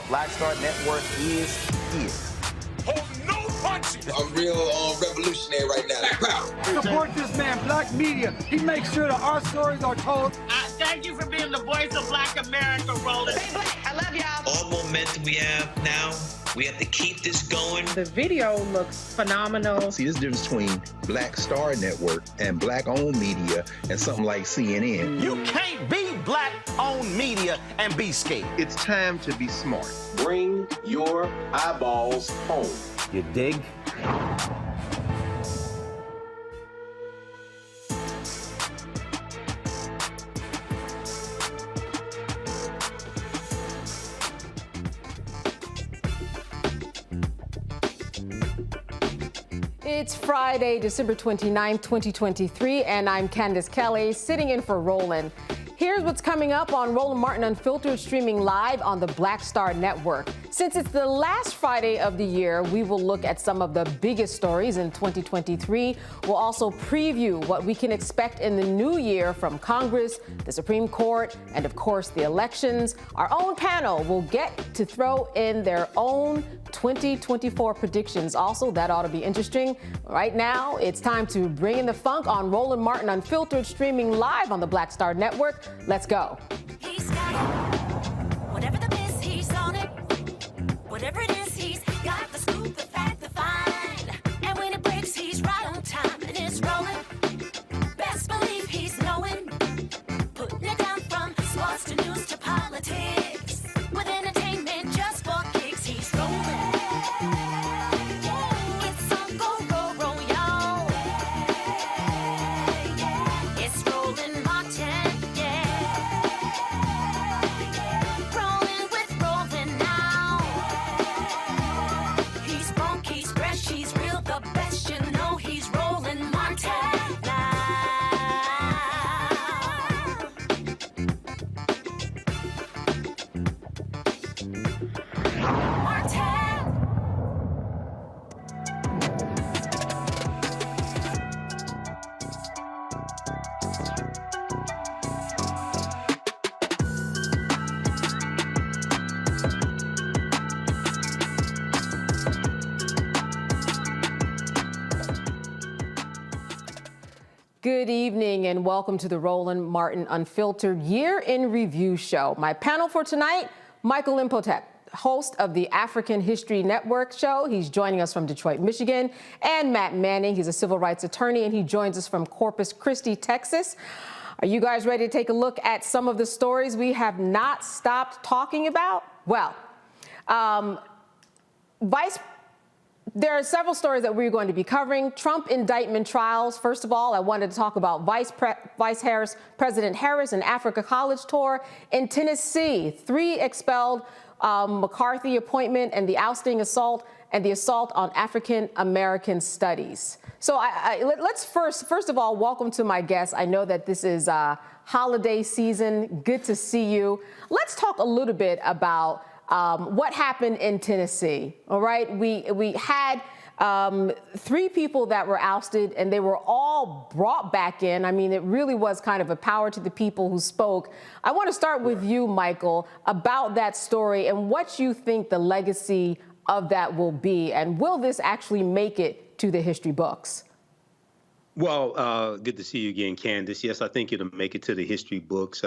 Black Star Network is here. Hold no punches. I'm real revolutionary right now. Support this man, Black Media. He makes sure that our stories are told. Thank you for being the voice of Black America, Roland. Stay black. I love y'all. All momentum we have now, we have to keep this going. The video looks phenomenal. See, this difference between Black Star Network and Black-owned media and something like CNN. You can't be Black-owned media and be scared. It's time to be smart. Bring your eyeballs home. You dig? It's Friday, December 29th, 2023, and I'm Candace Kelly, sitting in for Roland. Here's what's coming up on Roland Martin Unfiltered, streaming live on the Black Star Network. Since it's the last Friday of the year, we will look at some of the biggest stories in 2023. We'll also preview what we can expect in the new year from Congress, the Supreme Court, and of course the elections. Our own panel will get to throw in their own 2024 predictions. Also, that ought to be interesting. Right now, it's time to bring in the funk on Roland Martin Unfiltered, streaming live on the Black Star Network. Let's go. He's got it. Whatever the miss, he's on it. Whatever it is, he's got the scoop, the fact, the find. And when it breaks, he's right on time and it's rolling. Best believe he's knowing. Putting it down from sports to news to politics. With entertainment just for kicks, he's rolling. It's on go, roll, y'all. It's Roland Martin, rolling with Roland now. He's funky, he's fresh, he's real, the best, you know he's Roland Martin now. Good evening and welcome to the Roland Martin Unfiltered Year in Review show. My panel for tonight, Michael Imhotep, host of the African History Network show. He's joining us from Detroit, Michigan. And Matt Manning, he's a civil rights attorney, and he joins us from Corpus Christi, Texas. Are you guys ready to take a look at some of the stories we have not stopped talking about? Well, there are several stories that we're going to be covering. Trump indictment trials. First of all, I wanted to talk about President Harris and Africa College tour in Tennessee. 3 expelled, McCarthy appointment and the ousting assault and the assault on African American studies. So let's first of all, welcome to my guests. I know that this is holiday season. Good to see you. Let's talk a little bit about what happened in Tennessee. All right, we had 3 people that were ousted, and they were all brought back in. I mean, it really was kind of a power to the people who spoke. I want to start with you, Michael, about that story and what you think the legacy of that will be, and will this actually make it to the history books? Well, good to see you again, Candace. Yes, I think it'll make it to the history books.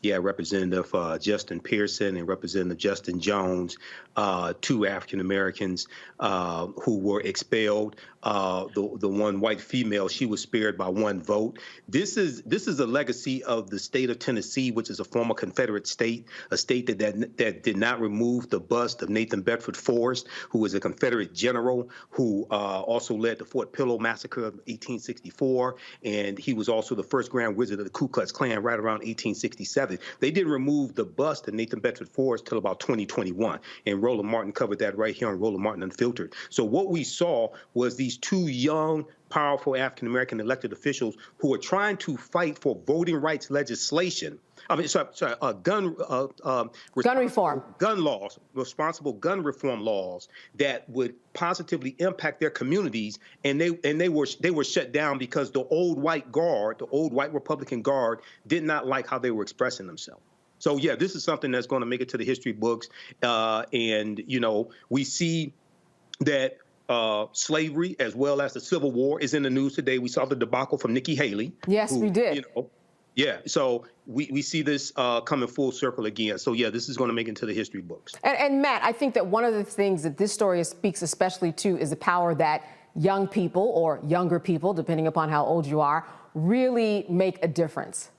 Representative Justin Pearson and Representative Justin Jones, 2 African Americans who were expelled. The one white female, she was spared by 1 vote. This is a legacy of the state of Tennessee, which is a former Confederate state, a state that did not remove the bust of Nathan Bedford Forrest, who was a Confederate general who also led the Fort Pillow massacre of 1864, and he was also the first Grand Wizard of the Ku Klux Klan right around 1867. They didn't remove the bust of Nathan Bedford Forrest till about 2021, and Roland Martin covered that right here on Roland Martin Unfiltered. So what we saw was these 2 young, powerful African-American elected officials who were trying to fight for voting rights legislation. Gun reform. Gun laws, responsible gun reform laws that would positively impact their communities, and they were shut down because the old white guard, the old white Republican guard, did not like how they were expressing themselves. So, yeah, this is something that's going to make it to the history books. And, you know, we see that slavery as well as the Civil War is in the news today. We saw the debacle from Nikki Haley. Yes, we did. You know, yeah, so we see this coming full circle again. So, yeah, this is going to make it into the history books. And Matt, I think that one of the things that this story speaks especially to is the power that young people or younger people, depending upon how old you are, really make a difference.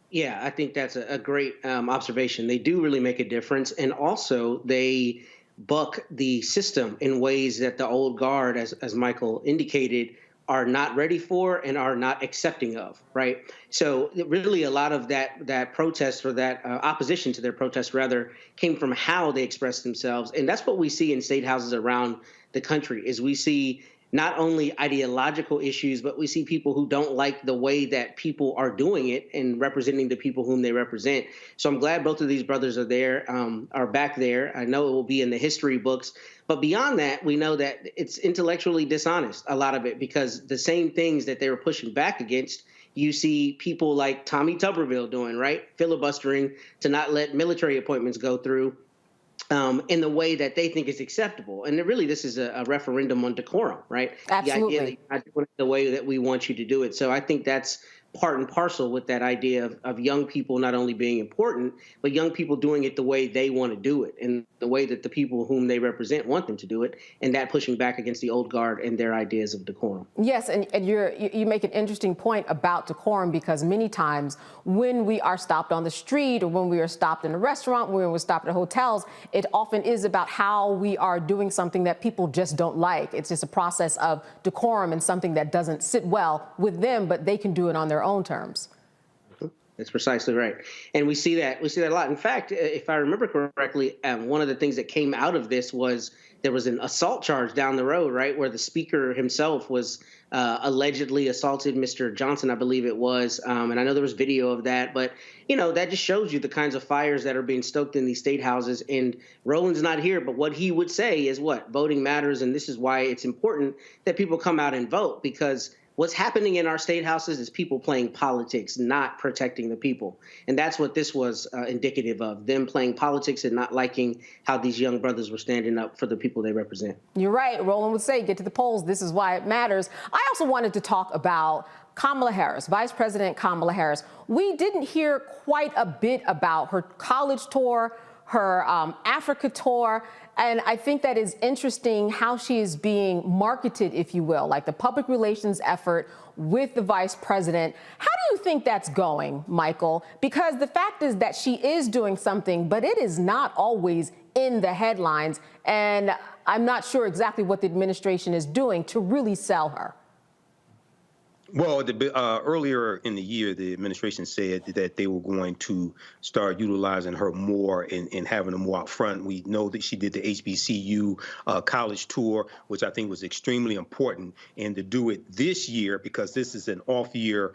Yeah, I think that's a great observation. They do really make a difference. And also they buck the system in ways that the old guard, as Michael indicated, are not ready for and are not accepting of, right? So really a lot of that protest, or that opposition to their protest rather, came from how they expressed themselves. And that's what we see in state houses around the country, is we see not only ideological issues, but we see people who don't like the way that people are doing it and representing the people whom they represent. So I'm glad both of these brothers are back there. I know it will be in the history books. But beyond that, we know that it's intellectually dishonest, a lot of it, because the same things that they were pushing back against, you see people like Tommy Tuberville doing, right? Filibustering to not let military appointments go through in the way that they think is acceptable. And really, this is a referendum on decorum, right? Absolutely. The idea that you're not doing it the way that we want you to do it. So I think that's part and parcel with that idea of young people not only being important, but young people doing it the way they want to do it, and the way that the people whom they represent want them to do it, and that pushing back against the old guard and their ideas of decorum. Yes, and you make an interesting point about decorum, because many times when we are stopped on the street, or when we are stopped in a restaurant, when we're stopped at hotels, it often is about how we are doing something that people just don't like. It's just a process of decorum and something that doesn't sit well with them, but they can do it on their own terms. That's precisely right. And we see that a lot. In fact, if I remember correctly, one of the things that came out of this was there was an assault charge down the road, right, where the speaker himself was allegedly assaulted Mr. Johnson, I believe it was. And I know there was video of that. But, you know, that just shows you the kinds of fires that are being stoked in these state houses. And Roland's not here, but what he would say is what? Voting matters. And this is why it's important that people come out and vote, because what's happening in our state houses is people playing politics, not protecting the people. And that's what this was indicative of, them playing politics and not liking how these young brothers were standing up for the people they represent. You're right. Roland would say, get to the polls. This is why it matters. I also wanted to talk about Kamala Harris, Vice President Kamala Harris. We didn't hear quite a bit about her college tour, her Africa tour. And I think that is interesting how she is being marketed, if you will, like the public relations effort with the vice president. How do you think that's going, Michael? Because the fact is that she is doing something, but it is not always in the headlines. And I'm not sure exactly what the administration is doing to really sell her. Well, earlier in the year, the administration said that they were going to start utilizing her more and having her more out front. We know that she did the HBCU college tour, which I think was extremely important, and to do it this year, because this is an off year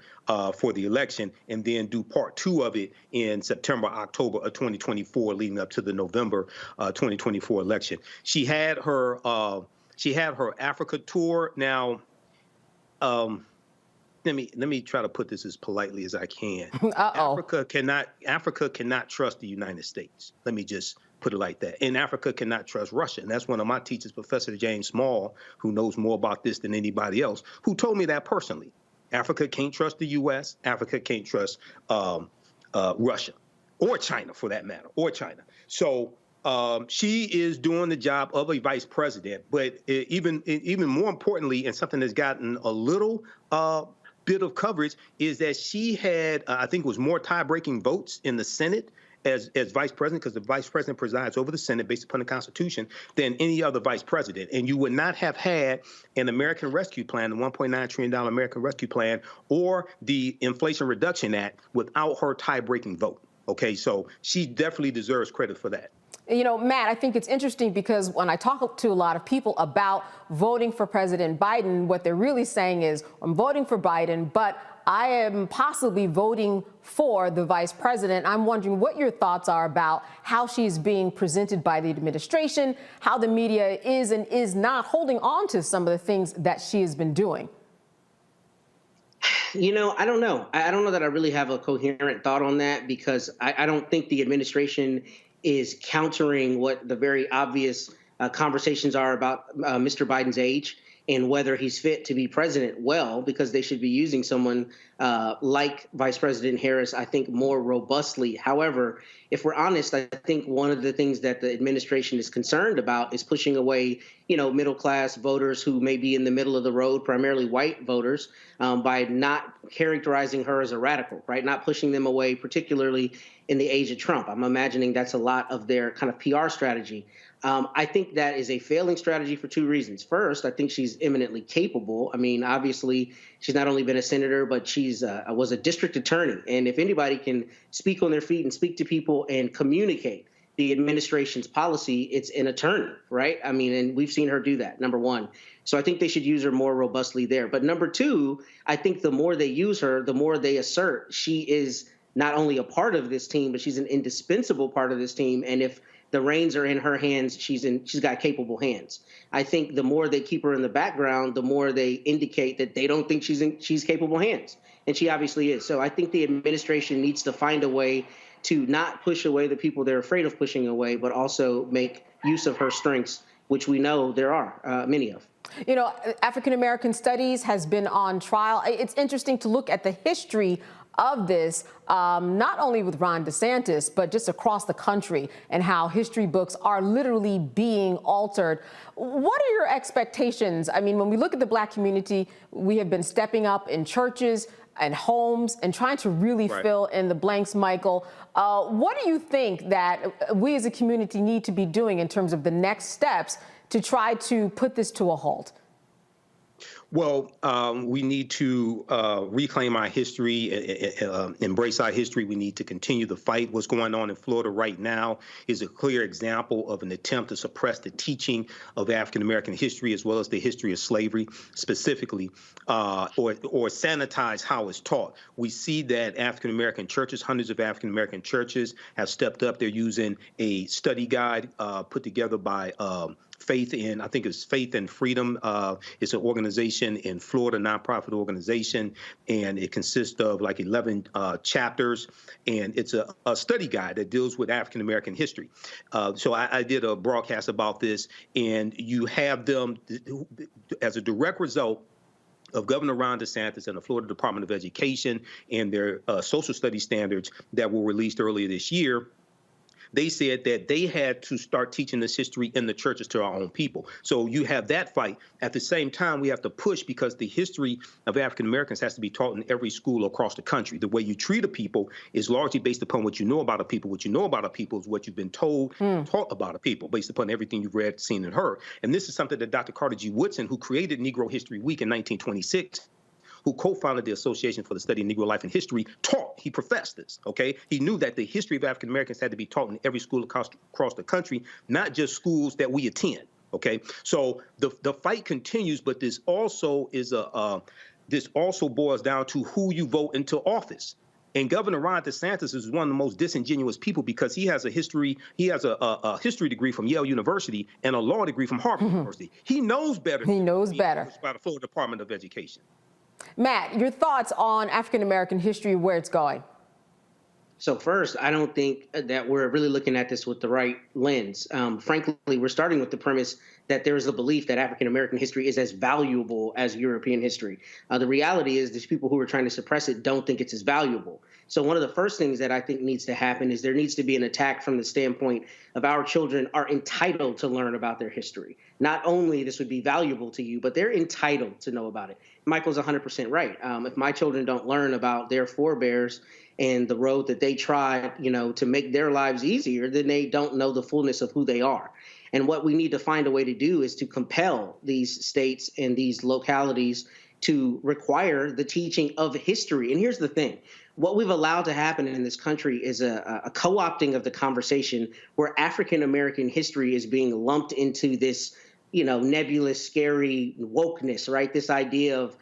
for the election, and then do part 2 of it in September, October of 2024, leading up to the November 2024 election. She had her Africa tour. Now, let me try to put this as politely as I can. Africa cannot trust the United States. Let me just put it like that. And Africa cannot trust Russia. And that's one of my teachers, Professor James Small, who knows more about this than anybody else, who told me that personally. Africa can't trust the U.S. Africa can't trust Russia, or China for that matter, or China. So she is doing the job of a vice president. But even more importantly, and something that's gotten a little bit of coverage, is that she had, I think it was more tie-breaking votes in the Senate as vice president, because the vice president presides over the Senate based upon the Constitution, than any other vice president. And you would not have had an American Rescue Plan, the $1.9 trillion American Rescue Plan, or the Inflation Reduction Act without her tie-breaking vote. Okay, so she definitely deserves credit for that. You know, Matt, I think it's interesting because when I talk to a lot of people about voting for President Biden, what they're really saying is, I'm voting for Biden, but I am possibly voting for the vice president. I'm wondering what your thoughts are about how she's being presented by the administration, how the media is and is not holding on to some of the things that she has been doing. I don't know. I don't know that I really have a coherent thought on that, because I don't think the administration is countering what the very obvious conversations are about Mr. Biden's age and whether he's fit to be president well, because they should be using someone like Vice President Harris, I think, more robustly. However, if we're honest, I think one of the things that the administration is concerned about is pushing away, middle class voters who may be in the middle of the road, primarily white voters, by not characterizing her as a radical, right? Not pushing them away, particularly in the age of Trump. I'm imagining that's a lot of their kind of PR strategy. I think that is a failing strategy for two reasons. First, I think she's eminently capable. I mean, obviously, she's not only been a senator, but she's was a district attorney. And if anybody can speak on their feet and speak to people and communicate the administration's policy, it's an attorney, right? I mean, and we've seen her do that, number one. So I think they should use her more robustly there. But number two, I think the more they use her, the more they assert she is not only a part of this team, but she's an indispensable part of this team. And if the reins are in her hands, she's got capable hands. I think the more they keep her in the background, the more they indicate that they don't think she's capable hands. And she obviously is. So I think the administration needs to find a way to not push away the people they're afraid of pushing away, but also make use of her strengths, which we know there are many of. African American studies has been on trial. It's interesting to look at the history of this, not only with Ron DeSantis, but just across the country, and how history books are literally being altered. What are your expectations? I mean, when we look at the Black community, we have been stepping up in churches and homes and trying to really fill in the blanks, Michael. What do you think that we as a community need to be doing in terms of the next steps to try to put this to a halt? Well, we need to reclaim our history, embrace our history. We need to continue the fight. What's going on in Florida right now is a clear example of an attempt to suppress the teaching of African-American history, as well as the history of slavery specifically, or sanitize how it's taught. We see that African-American churches, hundreds of African-American churches have stepped up. They're using a study guide put together by Faith and Freedom. It's an organization in Florida, nonprofit organization, and it consists of like 11 chapters, and it's a study guide that deals with African American history. So I did a broadcast about this, and you have them as a direct result of Governor Ron DeSantis and the Florida Department of Education and their social studies standards that were released earlier this year. They said that they had to start teaching this history in the churches to our own people. So you have that fight. At the same time, we have to push, because the history of African Americans has to be taught in every school across the country. The way you treat a people is largely based upon what you know about a people. What you know about a people is what you've been told, taught about a people, based upon everything you've read, seen, and heard. And this is something that Dr. Carter G. Woodson, who created Negro History Week in 1926, who co-founded the Association for the Study of Negro Life and History, taught. He professed this, okay? He knew that the history of African Americans had to be taught in every school across the country, not just schools that we attend, okay? So the fight continues, but this also is this also boils down to who you vote into office. And Governor Ron DeSantis is one of the most disingenuous people, because he has a history degree from Yale University and a law degree from Harvard University. He knows better. He knows better. By the Florida Department of Education. Matt, your thoughts on African-American history, where it's going? So first, I don't think that we're really looking at this with the right lens. Frankly, we're starting with the premise that there is a belief that African-American history is as valuable as European history. The reality is these people who are trying to suppress it don't think it's as valuable. So one of the first things that I think needs to happen is there needs to be an attack from the standpoint of our children are entitled to learn about their history. Not only this would be valuable to you, but they're entitled to know about it. Michael's 100% right. If my children don't learn about their forebears and the road that they tried, to make their lives easier, then they don't know the fullness of who they are. And what we need to find a way to do is to compel these states and these localities to require the teaching of history. And here's the thing. What we've allowed to happen in this country is a co-opting of the conversation where African-American history is being lumped into this, nebulous, scary wokeness, right? This idea of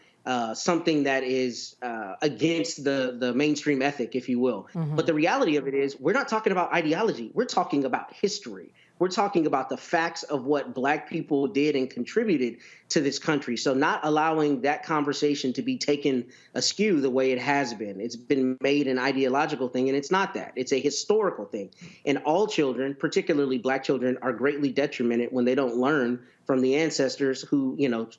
something that is against the mainstream ethic, if you will. But the reality of it is we're not talking about ideology. We're talking about history. We're talking about the facts of what Black people did and contributed to this country. So not allowing that conversation to be taken askew the way it has been. It's been made an ideological thing, and it's not that. It's a historical thing. And all children, particularly Black children, are greatly detrimented when they don't learn from the ancestors who,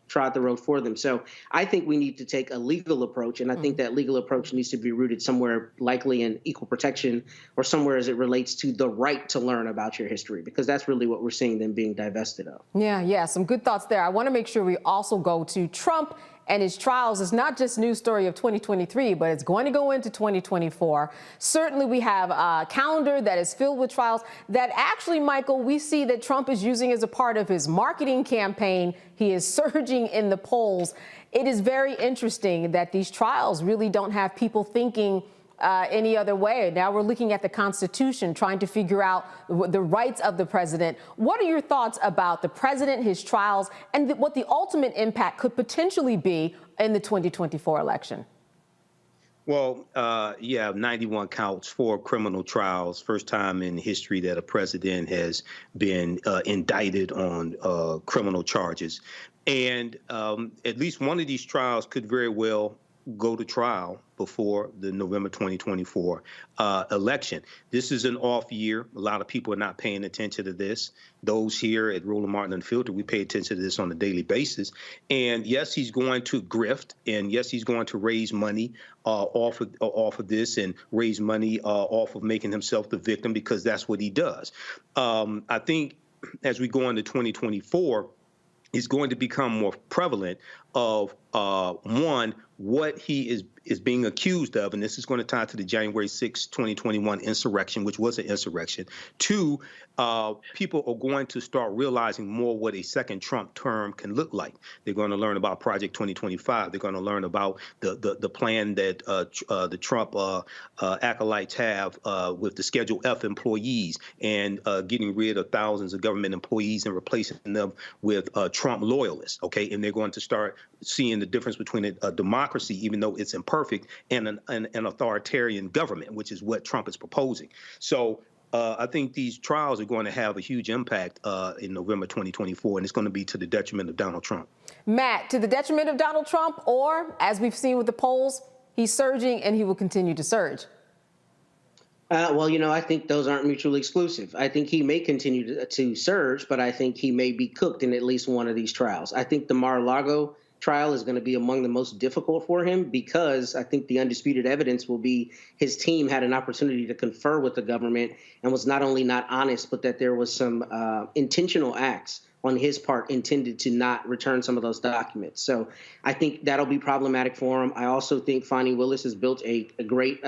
trod the road for them. So I think we need to take a legal approach, and I think that legal approach needs to be rooted somewhere likely in equal protection or somewhere as it relates to the right to learn about your history, because that's really what we're seeing them being divested of. Yeah, some good thoughts there. I want to make sure we also go to Trump and his trials. It's not just news story of 2023, but it's going to go into 2024. Certainly, we have a calendar that is filled with trials that actually, Michael, we see that Trump is using as a part of his marketing campaign. He is surging in the polls. It is very interesting that these trials really don't have people thinking any other way. Now we're looking at the Constitution, trying to figure out the rights of the president. What are your thoughts about the president, his trials, and what the ultimate impact could potentially be in the 2024 election? Well, 91 counts, 4 criminal trials. First time in history that a president has been indicted on criminal charges. And at least one of these trials could very well go to trial before the November 2024 election. This is an off year. A lot of people are not paying attention to this. Those here at Roland Martin Unfiltered, we pay attention to this on a daily basis. And yes, he's going to grift, and yes, he's going to raise money off of this and raise money off of making himself the victim, because that's what he does. I think as we go into 2024, it's going to become more prevalent of one, what he is being accused of, and this is going to tie to the January 6, 2021 insurrection, which was an insurrection. 2, people are going to start realizing more what a second Trump term can look like. They're going to learn about Project 2025. They're going to learn about the plan that the Trump acolytes have with the Schedule F employees and getting rid of thousands of government employees and replacing them with Trump loyalists. Okay, and they're going to start seeing the difference between a democracy, even though it's imperfect, and an authoritarian government, which is what Trump is proposing. So I think these trials are going to have a huge impact in November 2024, and it's going to be to the detriment of Donald Trump. Matt, to the detriment of Donald Trump, or as we've seen with the polls, he's surging and he will continue to surge? Well, I think those aren't mutually exclusive. I think he may continue to surge, but I think he may be cooked in at least one of these trials. I think the Mar-a-Lago trial is going to be among the most difficult for him, because I think the undisputed evidence will be his team had an opportunity to confer with the government and was not only not honest, but that there was some intentional acts on his part intended to not return some of those documents. So I think that'll be problematic for him. I also think Fani Willis has built a great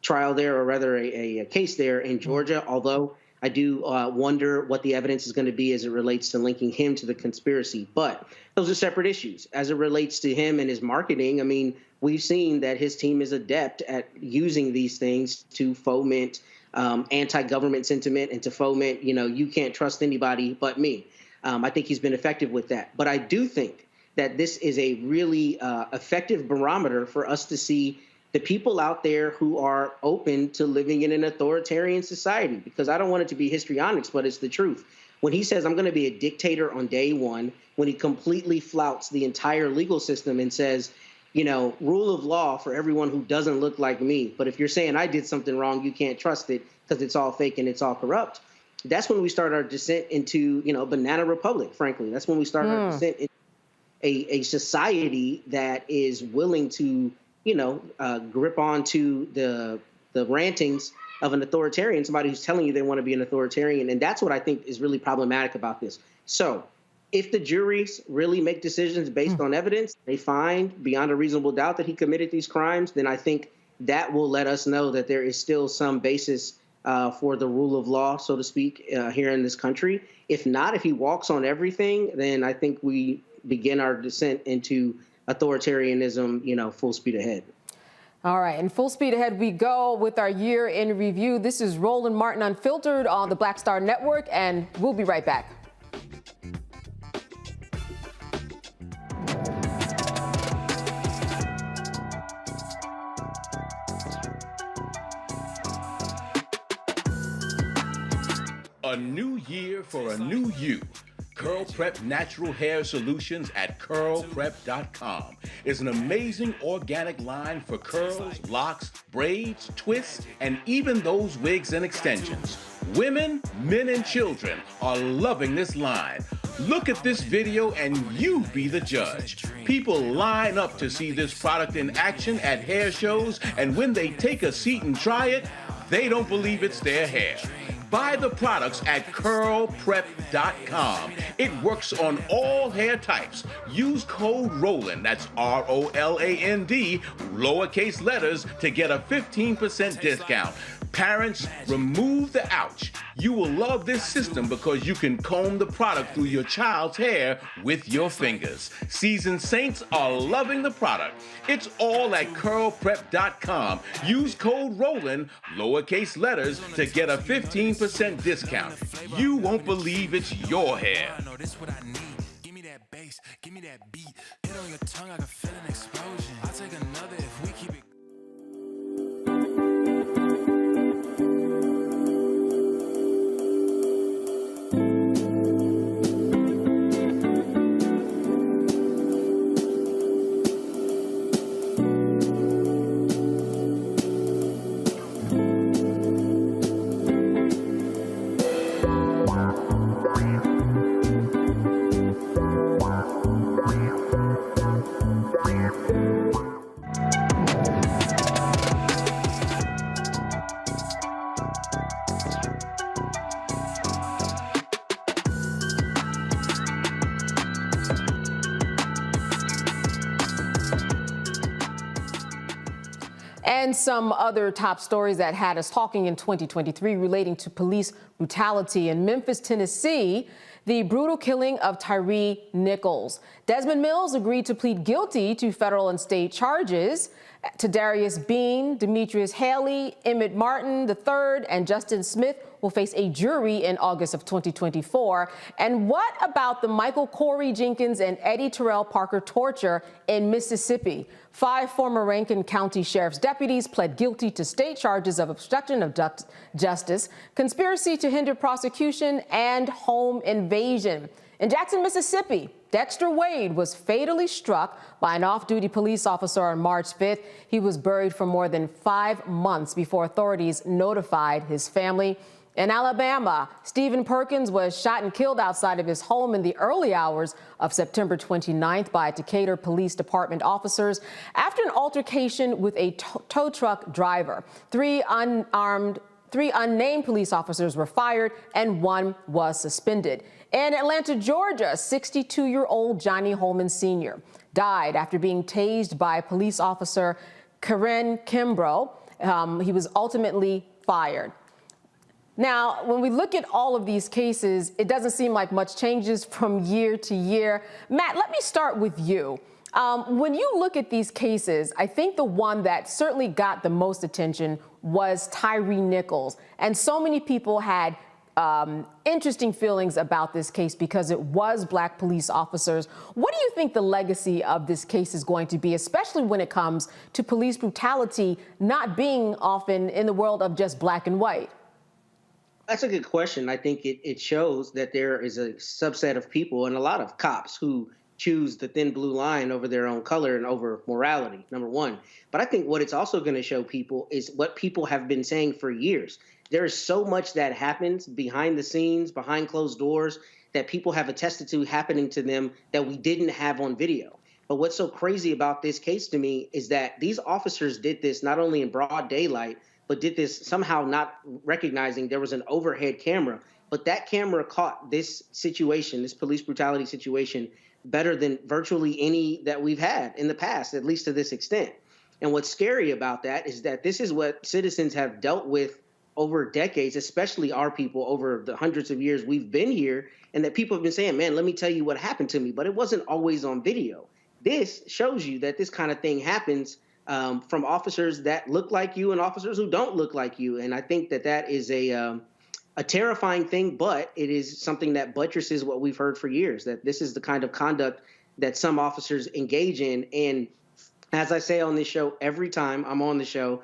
trial there, or rather a case there in Georgia, although I do wonder what the evidence is going to be as it relates to linking him to the conspiracy. But those are separate issues. As it relates to him and his marketing, I mean, we've seen that his team is adept at using these things to foment anti-government sentiment and to foment, you can't trust anybody but me. I think he's been effective with that. But I do think that this is a really effective barometer for us to see the people out there who are open to living in an authoritarian society, because I don't want it to be histrionics, but it's the truth. When he says, I'm going to be a dictator on day one, when he completely flouts the entire legal system and says, rule of law for everyone who doesn't look like me. But if you're saying I did something wrong, you can't trust it because it's all fake and it's all corrupt. That's when we start our descent into, banana republic, frankly. That's when we start our descent into a society that is willing to grip onto the rantings of an authoritarian, somebody who's telling you they want to be an authoritarian. And that's what I think is really problematic about this. So if the juries really make decisions based on evidence, they find beyond a reasonable doubt that he committed these crimes, then I think that will let us know that there is still some basis for the rule of law, so to speak, here in this country. If not, if he walks on everything, then I think we begin our descent into authoritarianism, full speed ahead. All right, and full speed ahead we go with our year in review. This is Roland Martin Unfiltered on the Black Star Network, and we'll be right back. A new year for a new you. Curl Prep Natural Hair Solutions at curlprep.com is an amazing organic line for curls, locks, braids, twists, and even those wigs and extensions. Women, men, and children are loving this line. Look at this video and you be the judge. People line up to see this product in action at hair shows, and when they take a seat and try it, they don't believe it's their hair. Buy the products at curlprep.com. It works on all hair types. Use code ROLAND, that's ROLAND, lowercase letters, to get a 15% discount. Parents, remove the ouch. You will love this system because you can comb the product through your child's hair with your fingers. Seasoned saints are loving the product. It's all at curlprep.com. Use code ROLAND, lowercase letters, to get a 15% discount. You won't believe it's your hair. Give me that bass, give me that beat. Hit on your tongue, I can feel an explosion. I'll take another if we keep it. And some other top stories that had us talking in 2023 relating to police brutality in Memphis, Tennessee, the brutal killing of Tyree Nichols. Desmond Mills agreed to plead guilty to federal and state charges. Tadarius Bean, Demetrius Haley, Emmett Martin III, and Justin Smith will face a jury in August of 2024. And what about the Michael Corey Jenkins and Eddie Terrell Parker torture in Mississippi? 5 former Rankin County Sheriff's deputies pled guilty to state charges of obstruction of justice, conspiracy to hinder prosecution, and home invasion. In Jackson, Mississippi, Dexter Wade was fatally struck by an off-duty police officer on March 5th. He was buried for more than 5 months before authorities notified his family. In Alabama, Stephen Perkins was shot and killed outside of his home in the early hours of September 29th by Decatur Police Department officers after an altercation with a tow truck driver. 3 unnamed police officers were fired and 1 was suspended. In Atlanta, Georgia, 62-year-old Johnny Holman Sr. died after being tased by police officer Karen Kimbrough. He was ultimately fired. Now, when we look at all of these cases, it doesn't seem like much changes from year to year. Matt, let me start with you. When you look at these cases, I think the one that certainly got the most attention was Tyree Nichols. And so many people had interesting feelings about this case because it was Black police officers. What do you think the legacy of this case is going to be, especially when it comes to police brutality not being often in the world of just black and white? That's a good question. I think it shows that there is a subset of people and a lot of cops who choose the thin blue line over their own color and over morality, number one. But I think what it's also going to show people is what people have been saying for years. There is so much that happens behind the scenes, behind closed doors, that people have attested to happening to them that we didn't have on video. But what's so crazy about this case to me is that these officers did this not only in broad daylight, but did this somehow not recognizing there was an overhead camera. But that camera caught this situation, this police brutality situation, better than virtually any that we've had in the past, at least to this extent. And what's scary about that is that this is what citizens have dealt with over decades, especially our people over the hundreds of years we've been here, and that people have been saying, man, let me tell you what happened to me, but it wasn't always on video. This shows you that this kind of thing happens from officers that look like you and officers who don't look like you. And I think that that is a terrifying thing, but it is something that buttresses what we've heard for years, that this is the kind of conduct that some officers engage in. And as I say on this show, every time I'm on the show,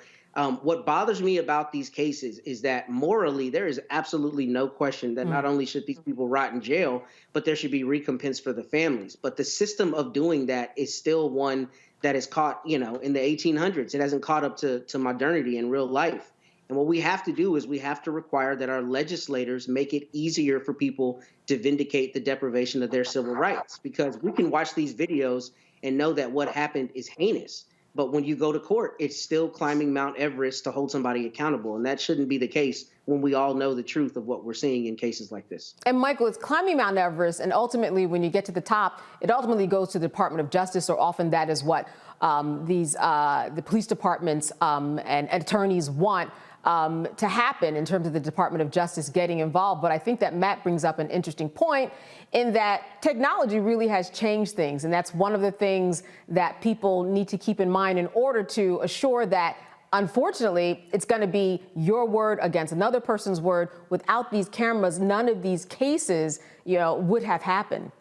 What bothers me about these cases is that morally, there is absolutely no question that not only should these people rot in jail, but there should be recompense for the families. But the system of doing that is still one that is caught, in the 1800s. It hasn't caught up to modernity in real life. And what we have to do is we have to require that our legislators make it easier for people to vindicate the deprivation of their civil rights, because we can watch these videos and know that what happened is heinous. But when you go to court, it's still climbing Mount Everest to hold somebody accountable. And that shouldn't be the case when we all know the truth of what we're seeing in cases like this. And Michael, it's climbing Mount Everest. And ultimately, when you get to the top, it ultimately goes to the Department of Justice, or often that is what the police departments and attorneys want to happen in terms of the Department of Justice getting involved. But I think that Matt brings up an interesting point in that technology really has changed things. And that's one of the things that people need to keep in mind in order to assure that, unfortunately, it's going to be your word against another person's word. Without these cameras, none of these cases, would have happened.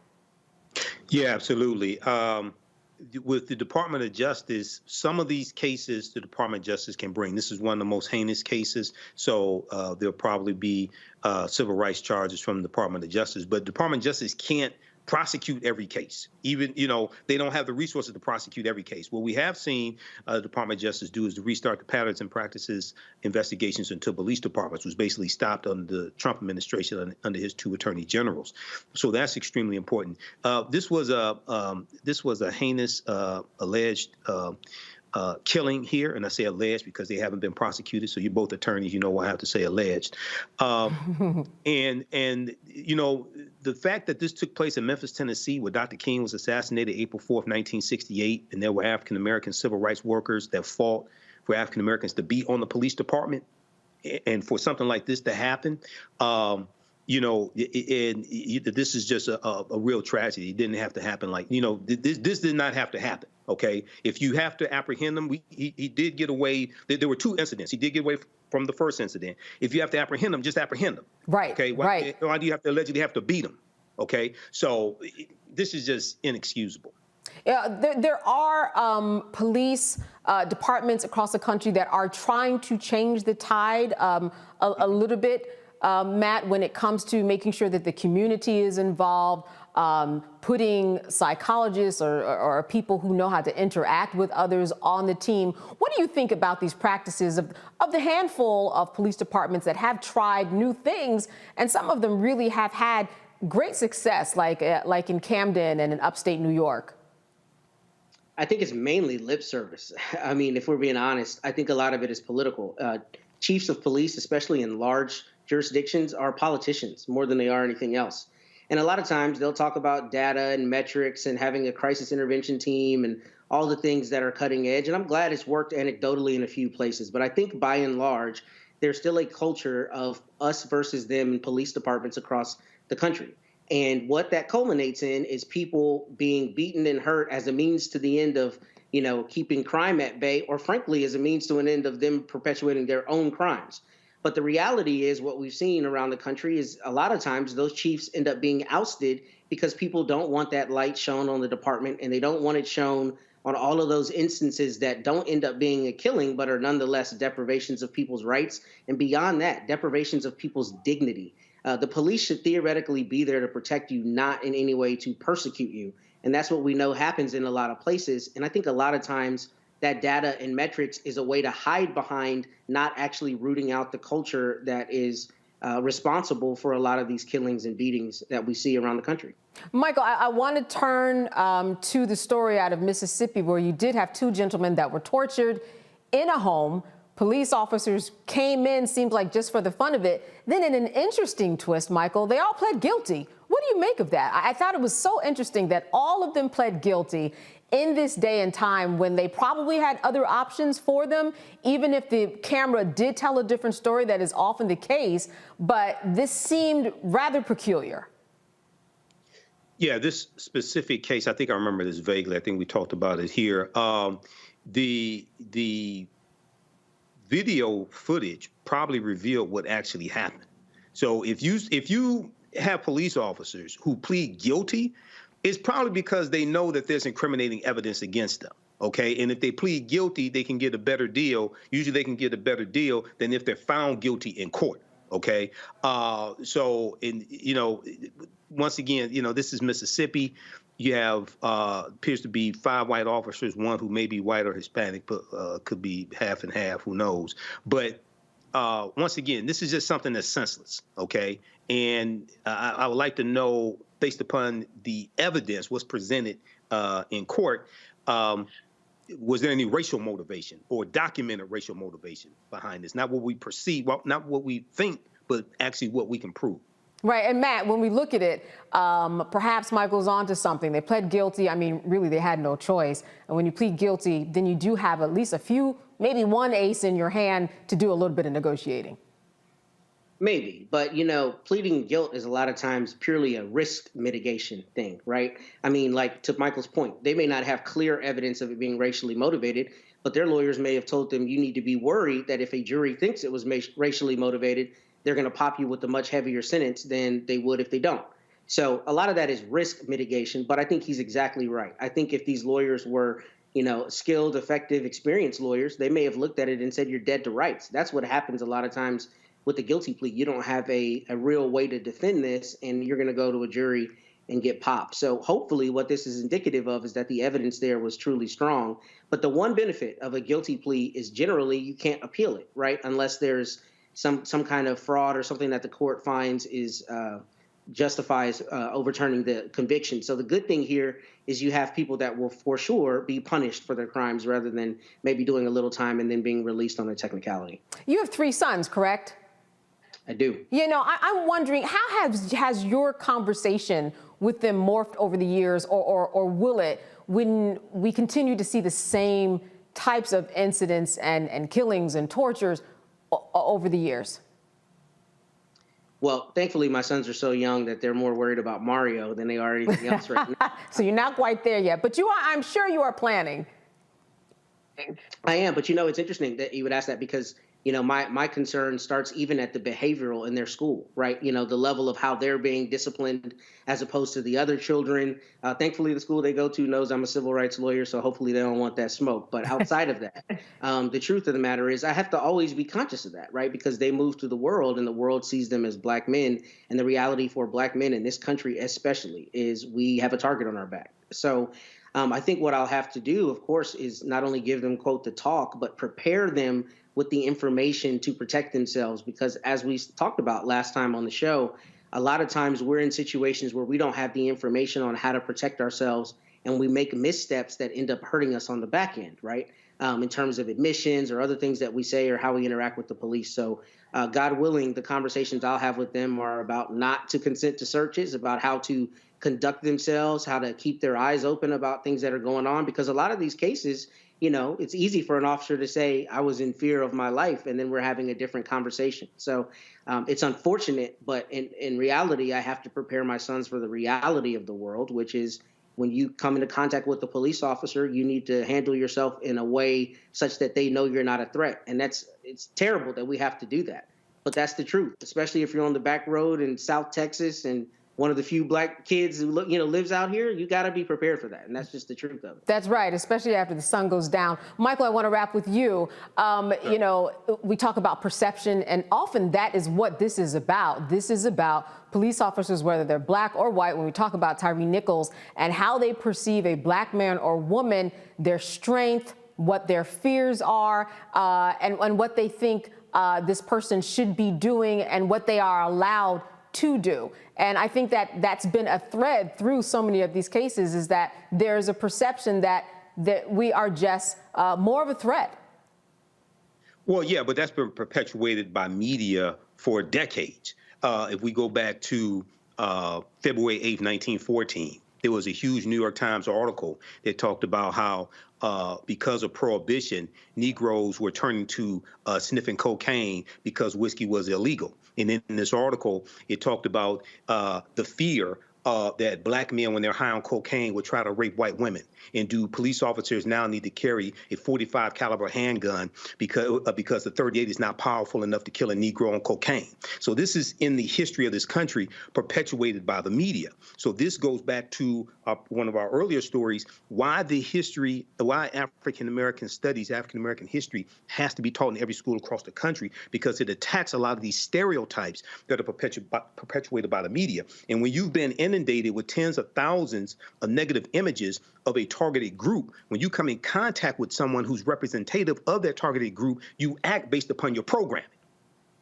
Yeah, absolutely. With the Department of Justice, some of these cases the Department of Justice can bring. This is one of the most heinous cases, so there'll probably be civil rights charges from the Department of Justice. But the Department of Justice can't prosecute every case. Even, they don't have the resources to prosecute every case. What we have seen the Department of Justice do is to restart the patterns and practices investigations into police departments, which basically stopped under the Trump administration under his 2 attorney generals. So that's extremely important. This was a heinous alleged killing here, and I say alleged because they haven't been prosecuted. So you're both attorneys, I have to say alleged. And the fact that this took place in Memphis, Tennessee, where Dr. King was assassinated April 4th, 1968, and there were African-American civil rights workers that fought for African-Americans to be on the police department, and for something like this to happen, this is just a real tragedy. It didn't have to happen. This did not have to happen. OK, if you have to apprehend him, he did get away. There were 2 incidents. He did get away from the first incident. If you have to apprehend him, just apprehend him. Right. OK, why do you have to allegedly have to beat him? OK, so this is just inexcusable. Yeah, there are police departments across the country that are trying to change the tide a little bit. Matt, when it comes to making sure that the community is involved, putting psychologists or people who know how to interact with others on the team. What do you think about these practices of the handful of police departments that have tried new things, and some of them really have had great success, like in Camden and in upstate New York? I think it's mainly lip service. I mean, if we're being honest, I think a lot of it is political. Chiefs of police, especially in large jurisdictions, are politicians more than they are anything else. And a lot of times they'll talk about data and metrics and having a crisis intervention team and all the things that are cutting edge. And I'm glad it's worked anecdotally in a few places. But I think by and large, there's still a culture of us versus them in police departments across the country. And what that culminates in is people being beaten and hurt as a means to the end of, keeping crime at bay, or frankly, as a means to an end of them perpetuating their own crimes. But the reality is what we've seen around the country is a lot of times those chiefs end up being ousted because people don't want that light shown on the department, and they don't want it shown on all of those instances that don't end up being a killing, but are nonetheless deprivations of people's rights. And beyond that, deprivations of people's dignity. The police should theoretically be there to protect you, not in any way to persecute you. And that's what we know happens in a lot of places. And I think a lot of times that data and metrics is a way to hide behind not actually rooting out the culture that is responsible for a lot of these killings and beatings that we see around the country. Michael, I want to turn to the story out of Mississippi, where you did have 2 gentlemen that were tortured in a home. Police officers came in, seems like just for the fun of it. Then in an interesting twist, Michael, they all pled guilty. What do you make of that? I thought it was so interesting that all of them pled guilty in this day and time when they probably had other options for them, even if the camera did tell a different story. That is often the case. But this seemed rather peculiar. Yeah, this specific case, I think I remember this vaguely. I think we talked about it here. The video footage probably revealed what actually happened. So if you have police officers who plead guilty, it's probably because they know that there's incriminating evidence against them. Okay, and if they plead guilty, they can get a better deal. Usually they can get a better deal than if they're found guilty in court. Okay, once again, this is Mississippi. You have appears to be 5 white officers, one who may be white or Hispanic, but could be half and half, who knows. But once again, this is just something that's senseless, okay? And I would like to know, based upon the evidence was presented in court, was there any racial motivation or documented racial motivation behind this? Not what we perceive, well, not what we think, but actually what we can prove. Right. And Matt, when we look at it, perhaps Michael's onto something. They pled guilty. I mean, really, they had no choice. And when you plead guilty, then you do have at least a few, maybe one ace in your hand to do a little bit of negotiating. Maybe, but pleading guilt is a lot of times purely a risk mitigation thing, right? I mean, like to Michael's point, they may not have clear evidence of it being racially motivated, but their lawyers may have told them you need to be worried that if a jury thinks it was racially motivated, they're going to pop you with a much heavier sentence than they would if they don't. So a lot of that is risk mitigation, but I think he's exactly right. I think if these lawyers were, skilled, effective, experienced lawyers, they may have looked at it and said, you're dead to rights. That's what happens a lot of times with the guilty plea. You don't have a real way to defend this, and you're going to go to a jury and get popped. So hopefully what this is indicative of is that the evidence there was truly strong. But the one benefit of a guilty plea is generally you can't appeal it, right? Unless there's some kind of fraud or something that the court finds is justifies overturning the conviction. So the good thing here is you have people that will for sure be punished for their crimes rather than maybe doing a little time and then being released on a technicality. You have 3 sons, correct? I do. I'm wondering, how has your conversation with them morphed over the years, or will it, when we continue to see the same types of incidents and killings and tortures over the years? Well, thankfully, my sons are so young that they're more worried about Mario than they are anything else right now. So you're not quite there yet, but I'm sure you are planning. I am, but it's interesting that you would ask that because my concern starts even at the behavioral in their school, right? The level of how they're being disciplined as opposed to the other children. Thankfully, the school they go to knows I'm a civil rights lawyer, so hopefully they don't want that smoke. But outside of that, the truth of the matter is I have to always be conscious of that, right? Because they move through the world and the world sees them as black men. And the reality for black men in this country especially is we have a target on our back. So I think what I'll have to do, of course, is not only give them, quote, the talk, but prepare them with the information to protect themselves. Because as we talked about last time on the show, a lot of times we're in situations where we don't have the information on how to protect ourselves, and we make missteps that end up hurting us on the back end, right? In terms of admissions or other things that we say or how we interact with the police. So God willing, the conversations I'll have with them are about not to consent to searches, about how to conduct themselves, how to keep their eyes open about things that are going on. Because a lot of these cases, it's easy for an officer to say, I was in fear of my life, and then we're having a different conversation. So it's unfortunate, but in reality, I have to prepare my sons for the reality of the world, which is when you come into contact with a police officer, you need to handle yourself in a way such that they know you're not a threat. And it's terrible that we have to do that. But that's the truth, especially if you're on the back road in South Texas and one of the few black kids who lives out here. You got to be prepared for that, and that's just the truth of it. That's right, especially after the sun goes down. Michael, I want to wrap with you. We talk about perception, and often that is what this is about. This is about police officers, whether they're black or white. When we talk about Tyree Nichols and how they perceive a black man or woman, their strength, what their fears are, and what they think this person should be doing and what they are allowed to do. And I think that that's been a thread through so many of these cases, is that there's a perception that we are just more of a threat. Well, yeah, but that's been perpetuated by media for decades. If we go back to February 8th, 1914, there was a huge New York Times article that talked about how because of Prohibition, Negroes were turning to sniffing cocaine because whiskey was illegal. And in this article, it talked about the fear that black men, when they're high on cocaine, would try to rape white women? And do police officers now need to carry a 45 caliber handgun because the 38 is not powerful enough to kill a Negro on cocaine? So this is in the history of this country, perpetuated by the media. So this goes back to one of our earlier stories, why African American studies, African American history has to be taught in every school across the country, because it attacks a lot of these stereotypes that are perpetuated by the media. And when you've been inundated with tens of thousands of negative images of a targeted group, when you come in contact with someone who's representative of that targeted group, you act based upon your programming.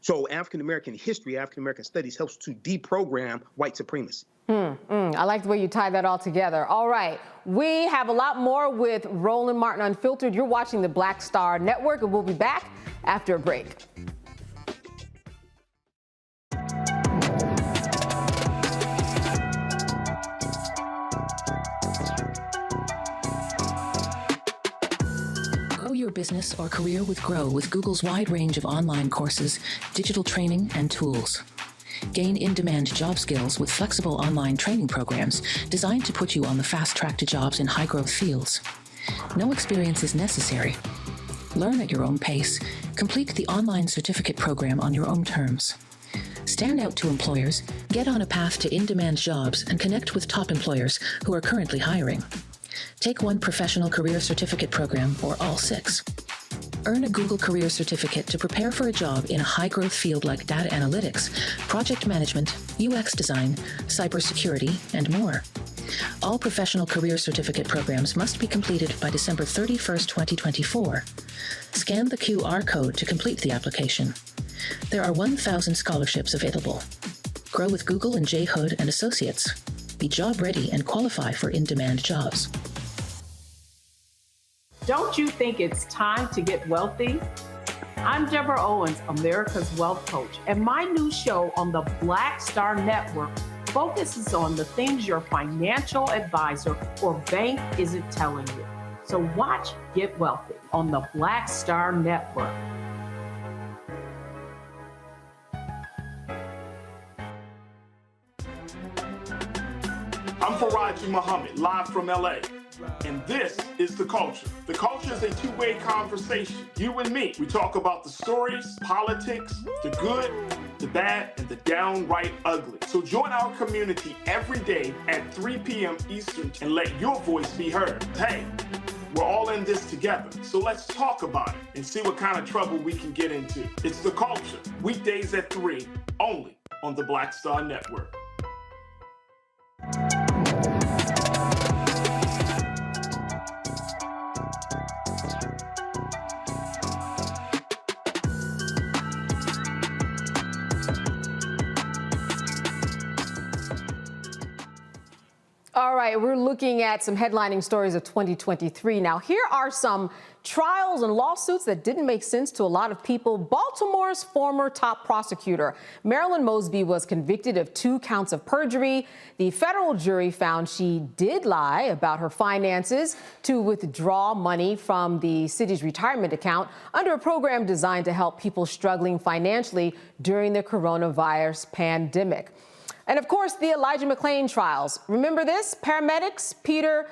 So African American history, African American studies helps to deprogram white supremacy. I like the way you tie that all together. All right, we have a lot more with Roland Martin Unfiltered. You're watching the Black Star Network, and we'll be back after a break. Your business or career with Grow with Google's wide range of online courses, digital training, and tools. Gain in-demand job skills with flexible online training programs designed to put you on the fast track to jobs in high-growth fields. No experience is necessary. Learn at your own pace. Complete the online certificate program on your own terms. Stand out to employers, get on a path to in-demand jobs, and connect with top employers who are currently hiring. Take one professional career certificate program or all 6. Earn a Google Career Certificate to prepare for a job in a high-growth field like data analytics, project management, UX design, cybersecurity, and more. All professional career certificate programs must be completed by December 31st, 2024. Scan the QR code to complete the application. There are 1,000 scholarships available. Grow with Google and J. Hood and Associates. Be job ready and qualify for in-demand jobs. Don't you think it's time to get wealthy? I'm Deborah Owens, America's Wealth Coach, and my new show on the Black Star Network focuses on the things your financial advisor or bank isn't telling you. So watch Get Wealthy on the Black Star Network. I'm Faraji Muhammad, live from LA. And this is The Culture. The Culture is a two-way conversation. You and me. We talk about the stories, politics, the good, the bad, and the downright ugly. So join our community every day at 3 p.m. Eastern and let your voice be heard. Hey, we're all in this together. So let's talk about it and see what kind of trouble we can get into. It's The Culture, weekdays at 3, only on the Black Star Network. All right, we're looking at some headlining stories of 2023. Now, here are some trials and lawsuits that didn't make sense to a lot of people. Baltimore's former top prosecutor, Marilyn Mosby, was convicted of 2 counts of perjury. The federal jury found she did lie about her finances to withdraw money from the city's retirement account under a program designed to help people struggling financially during the coronavirus pandemic. And of course, the Elijah McClain trials. Remember this? Paramedics Peter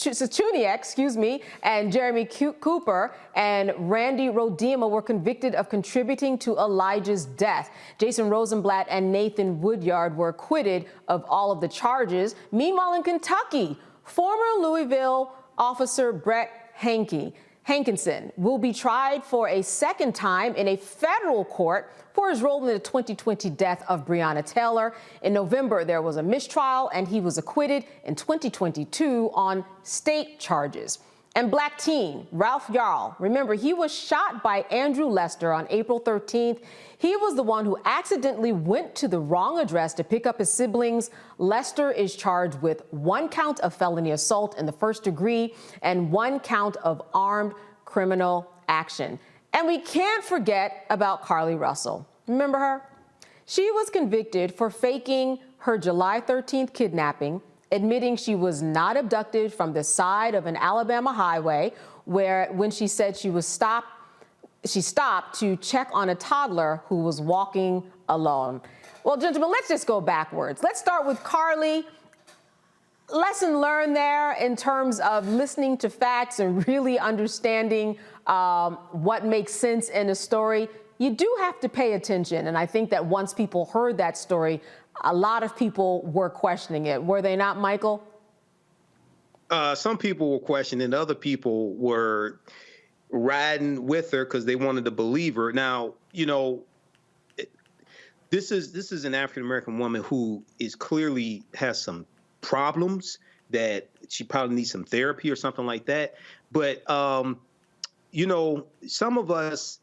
Sachuniak, and Jeremy Cooper and Randy Rodema were convicted of contributing to Elijah's death. Jason Rosenblatt and Nathan Woodyard were acquitted of all of the charges. Meanwhile, in Kentucky, former Louisville officer Brett Hankinson will be tried for a second time in a federal court for his role in the 2020 death of Breonna Taylor. In November, there was a mistrial, and he was acquitted in 2022 on state charges. And black teen Ralph Yarl, remember, he was shot by Andrew Lester on April 13th. He was the one who accidentally went to the wrong address to pick up his siblings. Lester is charged with 1 count of felony assault in the first degree and 1 count of armed criminal action. And we can't forget about Carlee Russell. Remember her? She was convicted for faking her July 13th kidnapping, admitting she was not abducted from the side of an Alabama highway, when she said she stopped to check on a toddler who was walking alone. Well, gentlemen, let's just go backwards. Let's start with Carly. Lesson learned there in terms of listening to facts and really understanding what makes sense in a story. You do have to pay attention. And I think that once people heard that story, a lot of people were questioning it. Were they not, Michael? Some people were questioning, other people were riding with her because they wanted to believe her. Now, you know, this is an African-American woman who is clearly has some problems that she probably needs some therapy or something like that. But, you know, some of us,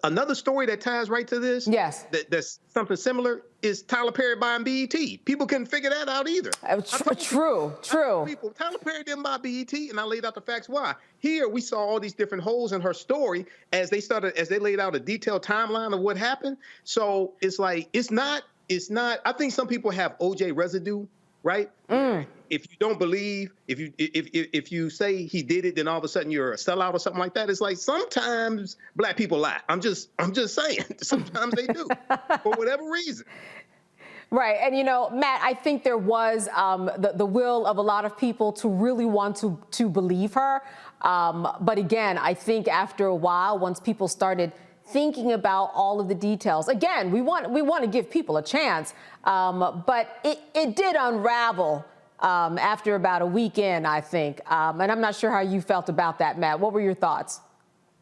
another story that ties right to this, yes, that's something similar, is Tyler Perry buying BET. People couldn't figure that out either. True. People, Tyler Perry didn't buy BET, and I laid out the facts why. Here we saw all these different holes in her story as they laid out a detailed timeline of what happened. So it's like it's not. I think some people have OJ residue, right? If you don't believe, if you say he did it, then all of a sudden you're a sellout or something like that. It's like sometimes black people lie. I'm just saying. Sometimes they do for whatever reason. Right. And, you know, Matt, I think there was the will of a lot of people to really want to believe her. But again, I think after a while, once people started thinking about all of the details, again, we want to give people a chance. But it did unravel after about a weekend, I think. And I'm not sure how you felt about that, Matt. What were your thoughts?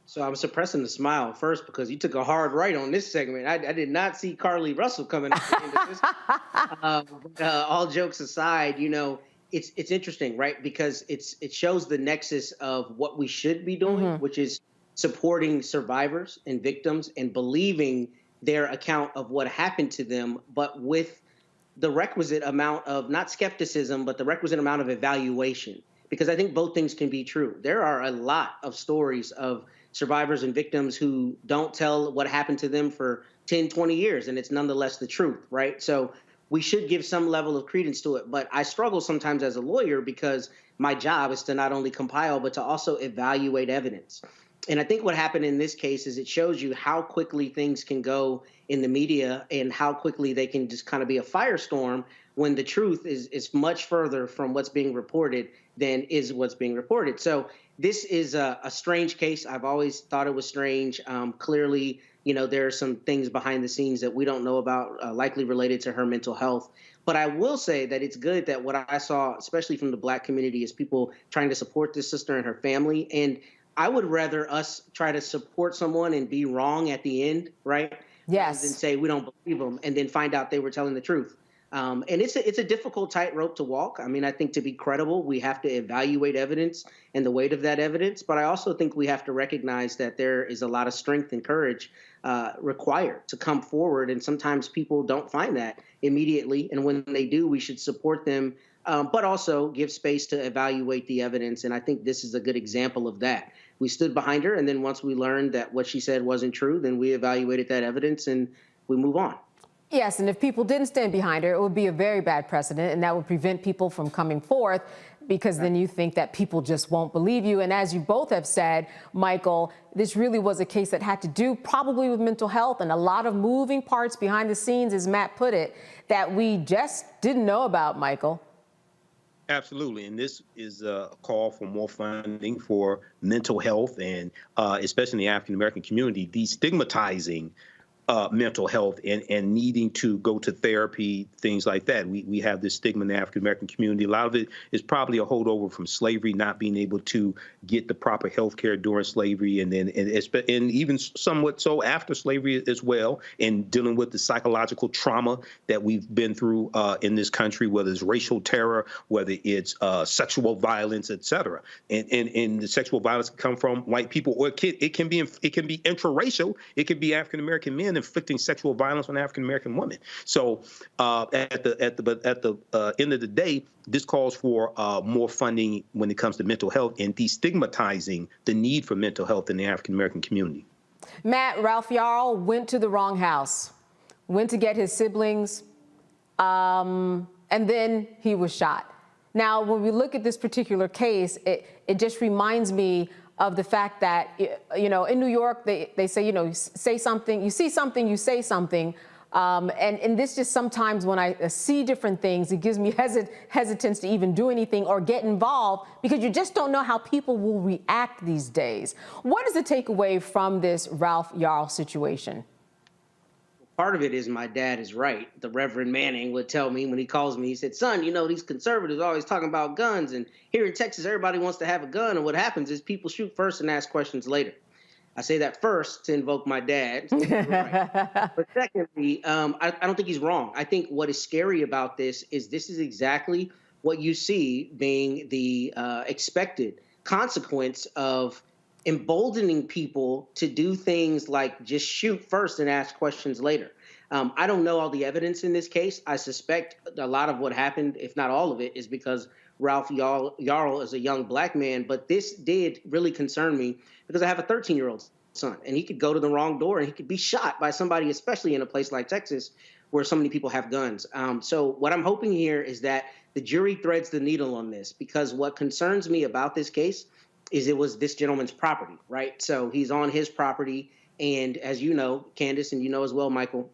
So I'm suppressing the smile first because you took a hard right on this segment. I did not see Carly Russell coming at the end of this. All jokes aside, you know, it's interesting, right? Because it shows the nexus of what we should be doing, which is supporting survivors and victims and believing their account of what happened to them, but with the requisite amount of not skepticism, but the requisite amount of evaluation. Because I think both things can be true. There are a lot of stories of survivors and victims who don't tell what happened to them for 10, 20 years, and it's nonetheless the truth, right? So we should give some level of credence to it. But I struggle sometimes as a lawyer because my job is to not only compile, but to also evaluate evidence. And I think what happened in this case is it shows you how quickly things can go in the media and how quickly they can just kind of be a firestorm when the truth is much further from what's being reported than is what's being reported. So this is a strange case. I've always thought it was strange. Clearly, you know, there are some things behind the scenes that we don't know about, likely related to her mental health. But I will say that it's good that what I saw, especially from the Black community, is people trying to support this sister and her family. And I would rather us try to support someone and be wrong at the end, right? Yes. Than say we don't believe them and then find out they were telling the truth. And it's a difficult tightrope to walk. I mean, I think to be credible, we have to evaluate evidence and the weight of that evidence. But I also think we have to recognize that there is a lot of strength and courage required to come forward. And sometimes people don't find that immediately. And when they do, we should support them, but also give space to evaluate the evidence. And I think this is a good example of that. We stood behind her. And then once we learned that what she said wasn't true, then we evaluated that evidence and we move on. Yes, and if people didn't stand behind her, it would be a very bad precedent, and that would prevent people from coming forth because then you think that people just won't believe you. And as you both have said, Michael, this really was a case that had to do probably with mental health and a lot of moving parts behind the scenes, as Matt put it, that we just didn't know about, Michael. Absolutely. And this is a call for more funding for mental health and especially in the African-American community, destigmatizing mental health and needing to go to therapy, things like that. We have this stigma in the African-American community. A lot of it is probably a holdover from slavery, not being able to get the proper health care during slavery and even somewhat so after slavery as well, and dealing with the psychological trauma that we've been through in this country, whether it's racial terror, whether it's sexual violence, et cetera. And the sexual violence can come from white people, or it can be intraracial. It could be African-American men inflicting sexual violence on African-American women. So at the end of the day, this calls for more funding when it comes to mental health and destigmatizing the need for mental health in the African-American community. Matt, Ralph Yarl went to the wrong house, went to get his siblings, and then he was shot. Now, when we look at this particular case, it just reminds me of the fact that, you know, in New York, they say, you know, say something, you see something, you say something. And this just sometimes when I see different things, it gives me hesitance to even do anything or get involved because you just don't know how people will react these days. What is the takeaway from this Ralph Yarl situation? Part of it is my dad is right. The Reverend Manning would tell me when he calls me, he said, son, you know, these conservatives are always talking about guns. And here in Texas, everybody wants to have a gun. And what happens is people shoot first and ask questions later. I say that first to invoke my dad. Right. But secondly, I don't think he's wrong. I think what is scary about this is exactly what you see being the expected consequence of emboldening people to do things like just shoot first and ask questions later. I don't know all the evidence in this case. I suspect a lot of what happened, if not all of it, is because Ralph Yarl is a young black man. But this did really concern me because I have a 13-year-old son, and he could go to the wrong door and he could be shot by somebody, especially in a place like Texas where so many people have guns. So what I'm hoping here is that the jury threads the needle on this, because what concerns me about this case is it was this gentleman's property, right? So he's on his property. And as you know, Candace, and you know as well, Michael,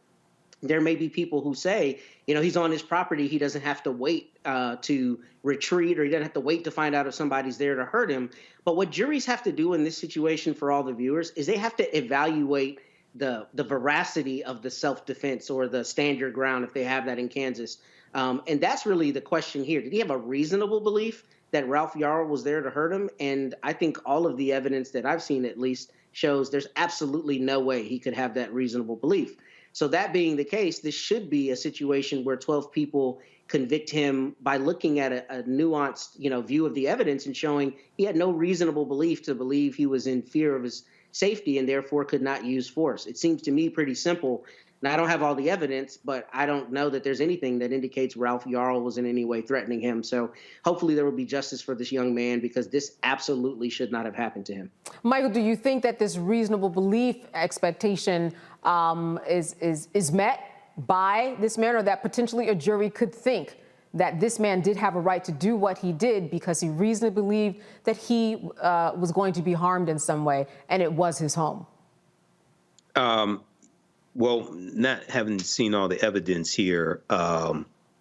there may be people who say, you know, he's on his property. He doesn't have to wait to retreat, or he doesn't have to wait to find out if somebody's there to hurt him. But what juries have to do in this situation for all the viewers is they have to evaluate the veracity of the self-defense or the stand your ground, if they have that in Kansas. And that's really the question here. Did he have a reasonable belief that Ralph Yarl was there to hurt him? And I think all of the evidence that I've seen, at least, shows there's absolutely no way he could have that reasonable belief. So that being the case, this should be a situation where 12 people convict him by looking at a nuanced, view of the evidence and showing he had no reasonable belief to believe he was in fear of his safety and therefore could not use force. It seems to me pretty simple. Now, I don't have all the evidence, but I don't know that there's anything that indicates Ralph Yarl was in any way threatening him. So hopefully there will be justice for this young man, because this absolutely should not have happened to him. Michael, do you think that this reasonable belief expectation is met by this man, or that potentially a jury could think that this man did have a right to do what he did because he reasonably believed that he was going to be harmed in some way, and it was his home? Well, not having seen all the evidence here,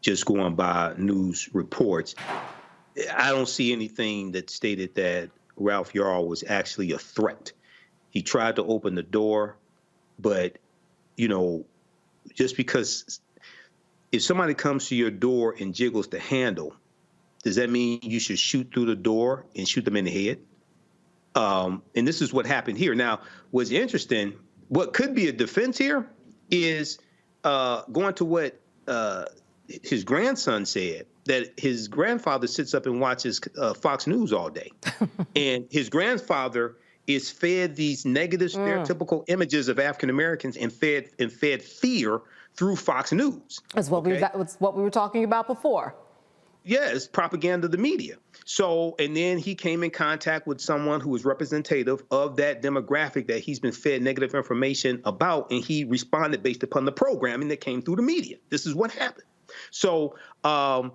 just going by news reports, I don't see anything that stated that Ralph Yarl was actually a threat. He tried to open the door, but, just because if somebody comes to your door and jiggles the handle, does that mean you should shoot through the door and shoot them in the head? And this is what happened here. Now, what's interesting, what could be a defense here is going to what his grandson said, that his grandfather sits up and watches Fox News all day. And his grandfather is fed these negative, stereotypical images of African Americans and fed fear through Fox News. That's what we were talking about before. Yeah, it's propaganda of the media. So, and then he came in contact with someone who was representative of that demographic that he's been fed negative information about, and he responded based upon the programming that came through the media. This is what happened. So I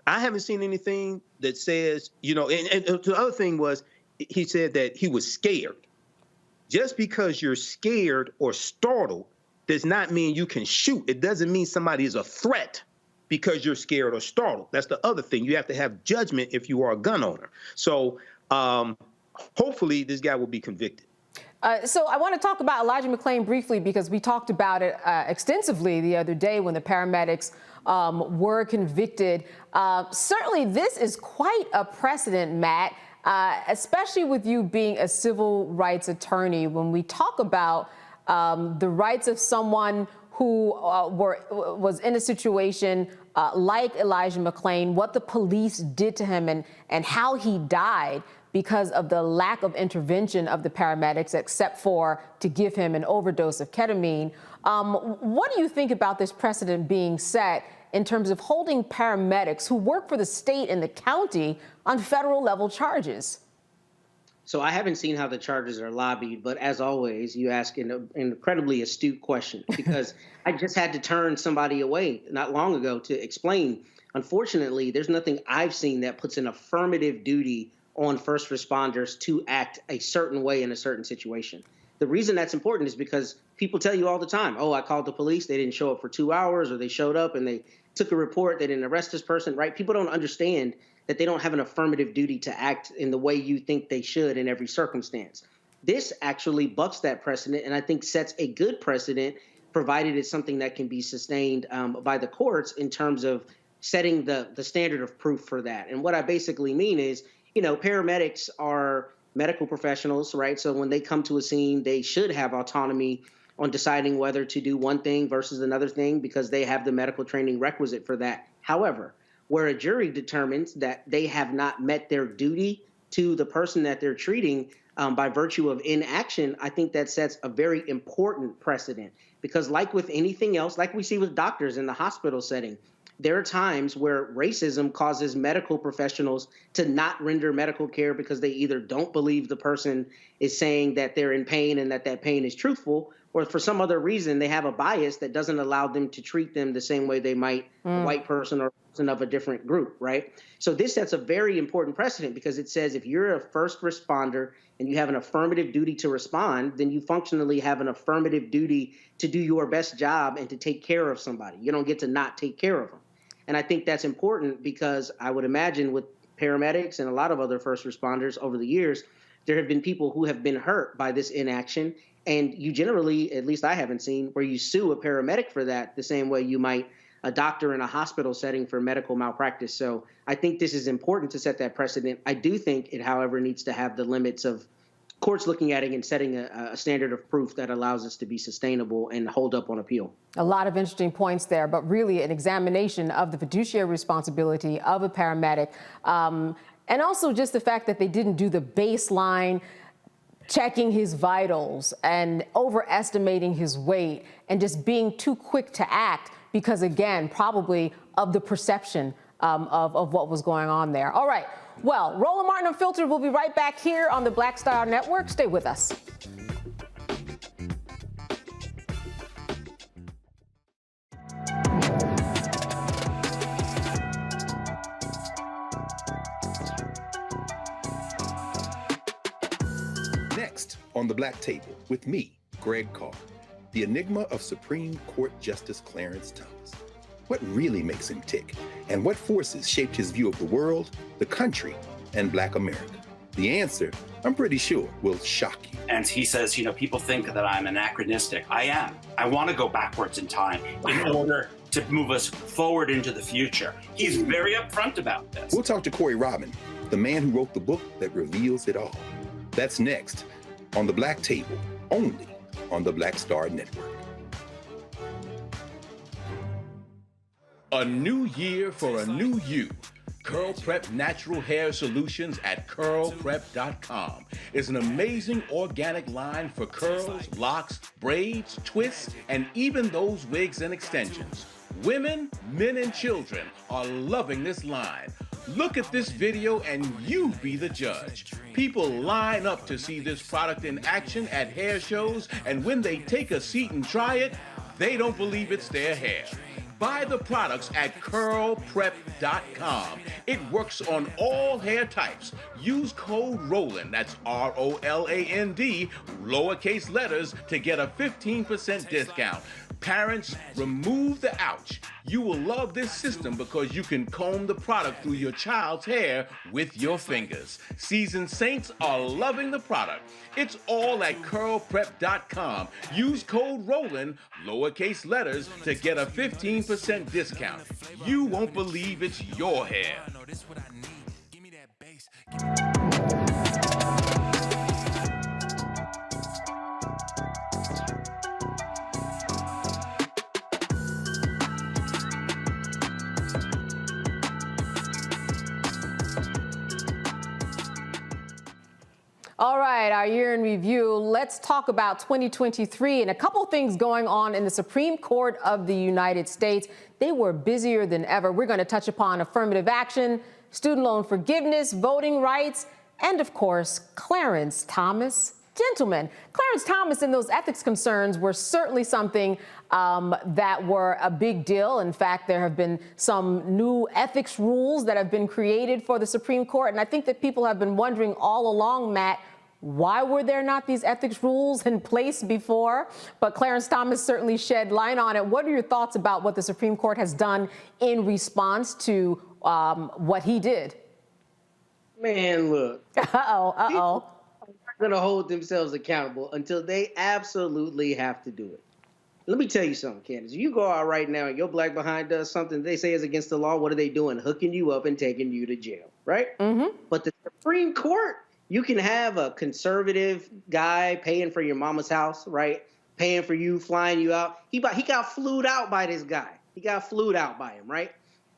haven't seen anything that says, and the other thing was, he said that he was scared. Just because you're scared or startled does not mean you can shoot. It doesn't mean somebody is a threat because you're scared or startled. That's the other thing. You have to have judgment if you are a gun owner. So hopefully this guy will be convicted. So I want to talk about Elijah McClain briefly, because we talked about it extensively the other day when the paramedics were convicted. Certainly this is quite a precedent, Matt, especially with you being a civil rights attorney. When we talk about the rights of someone who was in a situation like Elijah McClain, what the police did to him and how he died because of the lack of intervention of the paramedics, except for to give him an overdose of ketamine. What do you think about this precedent being set in terms of holding paramedics who work for the state and the county on federal level charges? So I haven't seen how the charges are lobbied, but as always, you ask an incredibly astute question, because I just had to turn somebody away not long ago to explain. Unfortunately, there's nothing I've seen that puts an affirmative duty on first responders to act a certain way in a certain situation. The reason that's important is because people tell you all the time, oh, I called the police, they didn't show up for 2 hours, or they showed up and they took a report, they didn't arrest this person, right? People don't understand that they don't have an affirmative duty to act in the way you think they should in every circumstance. This actually bucks that precedent, and I think sets a good precedent, provided it's something that can be sustained by the courts in terms of setting the standard of proof for that. And what I basically mean is, paramedics are medical professionals, right? So when they come to a scene, they should have autonomy on deciding whether to do one thing versus another thing because they have the medical training requisite for that. However, where a jury determines that they have not met their duty to the person that they're treating by virtue of inaction, I think that sets a very important precedent. Because like with anything else, like we see with doctors in the hospital setting, there are times where racism causes medical professionals to not render medical care because they either don't believe the person is saying that they're in pain and that pain is truthful, or for some other reason they have a bias that doesn't allow them to treat them the same way they might a white person or a person of a different group, right? So this sets a very important precedent because it says if you're a first responder and you have an affirmative duty to respond, then you functionally have an affirmative duty to do your best job and to take care of somebody. You don't get to not take care of them. And I think that's important because I would imagine with paramedics and a lot of other first responders over the years, there have been people who have been hurt by this inaction. And you generally, at least I haven't seen, where you sue a paramedic for that the same way you might a doctor in a hospital setting for medical malpractice. So I think this is important to set that precedent. I do think it, however, needs to have the limits of courts looking at it and setting a standard of proof that allows us to be sustainable and hold up on appeal. A lot of interesting points there, but really an examination of the fiduciary responsibility of a paramedic. And also just the fact that they didn't do the baseline checking his vitals and overestimating his weight and just being too quick to act because, again, probably of the perception of what was going on there. All right. Well, Roland Martin Unfiltered will be right back here on the Black Star Network. Stay with us. Next on the Black Table with me, Greg Carr, the enigma of Supreme Court Justice Clarence Thomas. What really makes him tick? And what forces shaped his view of the world, the country, and Black America? The answer, I'm pretty sure, will shock you. And he says, people think that I'm anachronistic. I am. I want to go backwards in time in order to move us forward into the future. He's very upfront about this. We'll talk to Corey Robin, the man who wrote the book that reveals it all. That's next on the Black Table, only on the Black Star Network. A new year for a new you. Curl Prep Natural Hair Solutions at curlprep.com is an amazing organic line for curls, locks, braids, twists, and even those wigs and extensions. Women, men, and children are loving this line. Look at this video and you be the judge. People line up to see this product in action at hair shows, and when they take a seat and try it, they don't believe it's their hair. Buy the products at curlprep.com. It works on all hair types. Use code ROLAND, that's ROLAND, lowercase letters, to get a 15% discount. Parents, remove the ouch. You will love this system because you can comb the product through your child's hair with your fingers. Seasoned saints are loving the product. It's all at curlprep.com. Use code ROLAND, lowercase letters, to get a 15% discount. You won't believe it's your hair. All right, our year in review. Let's talk about 2023 and a couple things going on in the Supreme Court of the United States. They were busier than ever. We're going to touch upon affirmative action, student loan forgiveness, voting rights, and of course, Clarence Thomas. Gentlemen, Clarence Thomas and those ethics concerns were certainly something that were a big deal. In fact, there have been some new ethics rules that have been created for the Supreme Court. And I think that people have been wondering all along, Matt, Why were there not these ethics rules in place before? But Clarence Thomas certainly shed light on it. What are your thoughts about what the Supreme Court has done in response to what he did? Man, look. Uh-oh. Going to hold themselves accountable until they absolutely have to do it. Let me tell you something, Candace. If you go out right now and your black behind does something they say is against the law, what are they doing? Hooking you up and taking you to jail, right? Mm-hmm. But the Supreme Court, you can have a conservative guy paying for your mama's house, right? Paying for you, flying you out. He got flued out by this guy. He got flued out by him, right?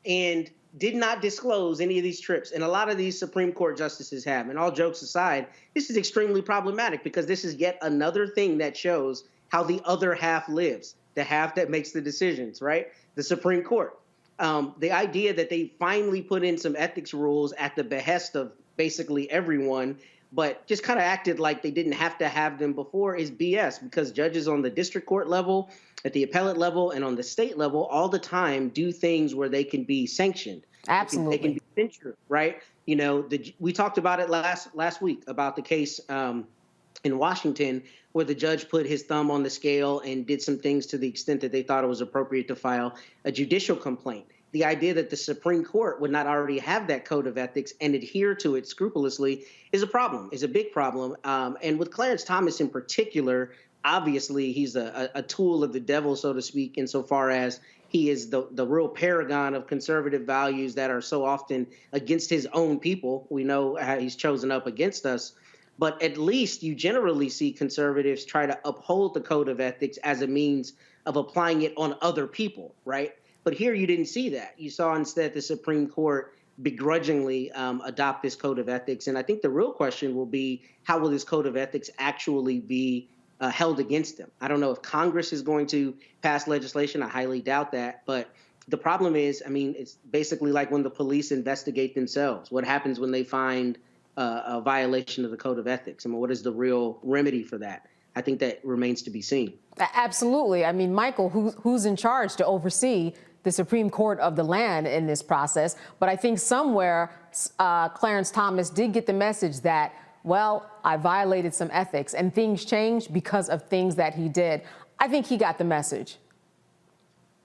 And did not disclose any of these trips. And a lot of these Supreme Court justices have. And all jokes aside, this is extremely problematic because this is yet another thing that shows how the other half lives, the half that makes the decisions, right? The Supreme Court. The idea that they finally put in some ethics rules at the behest of basically everyone, but just kind of acted like they didn't have to have them before is BS, because judges on the district court level, at the appellate level, and on the state level all the time do things where they can be sanctioned. Absolutely. They can be censured, right? You know, we talked about it last week about the case in Washington where the judge put his thumb on the scale and did some things to the extent that they thought it was appropriate to file a judicial complaint. The idea that the Supreme Court would not already have that code of ethics and adhere to it scrupulously is a problem, is a big problem. And with Clarence Thomas in particular, obviously he's a tool of the devil, so to speak, insofar as he is the real paragon of conservative values that are so often against his own people. We know how he's chosen up against us. But at least you generally see conservatives try to uphold the code of ethics as a means of applying it on other people, right? But here you didn't see that. You saw instead the Supreme Court begrudgingly adopt this code of ethics. And I think the real question will be, how will this code of ethics actually be held against them? I don't know if Congress is going to pass legislation. I highly doubt that. But the problem is, I mean, it's basically like when the police investigate themselves. What happens when they find a violation of the code of ethics? I mean, what is the real remedy for that? I think that remains to be seen. Absolutely. I mean, Michael, who's in charge to oversee the Supreme Court of the land in this process? But I think somewhere Clarence Thomas did get the message that, well, I violated some ethics and things changed because of things that he did. I think he got the message.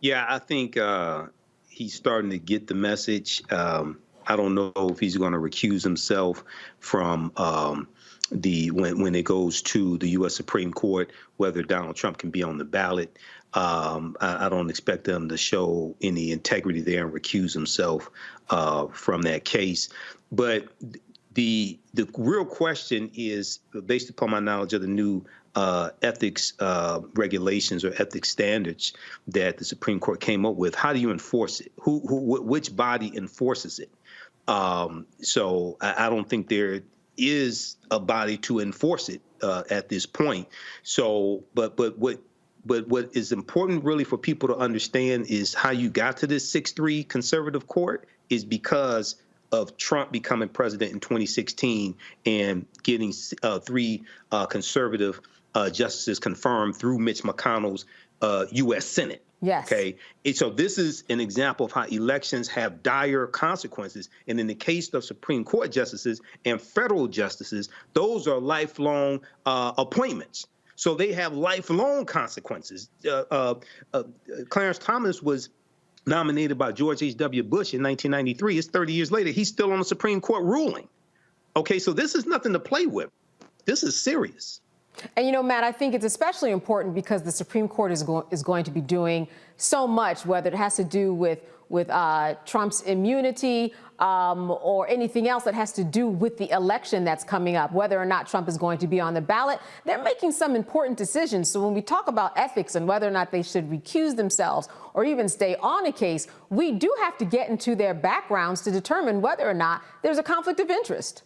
Yeah, I think he's starting to get the message. I don't know if he's going to recuse himself from when it goes to the U.S. Supreme Court, whether Donald Trump can be on the ballot. I don't expect them to show any integrity there and recuse himself from that case. But the real question is, based upon my knowledge of the new ethics regulations or ethics standards that the Supreme Court came up with, how do you enforce it? Which body enforces it? So I don't think there is a body to enforce it at this point. So, but what is important really for people to understand is how you got to this 6-3 conservative court is because of Trump becoming president in 2016 and getting 3 conservative justices confirmed through Mitch McConnell's U.S. Senate. Yes. Okay. And so this is an example of how elections have dire consequences. And in the case of Supreme Court justices and federal justices, those are lifelong appointments. So they have lifelong consequences. Clarence Thomas was nominated by George H.W. Bush in 1993. It's 30 years later. He's still on the Supreme Court ruling. Okay. So this is nothing to play with. This is serious. And, you know, Matt, I think it's especially important because the Supreme Court is going to be doing so much, whether it has to do with Trump's immunity or anything else that has to do with the election that's coming up, whether or not Trump is going to be on the ballot. They're making some important decisions. So when we talk about ethics and whether or not they should recuse themselves or even stay on a case, we do have to get into their backgrounds to determine whether or not there's a conflict of interest.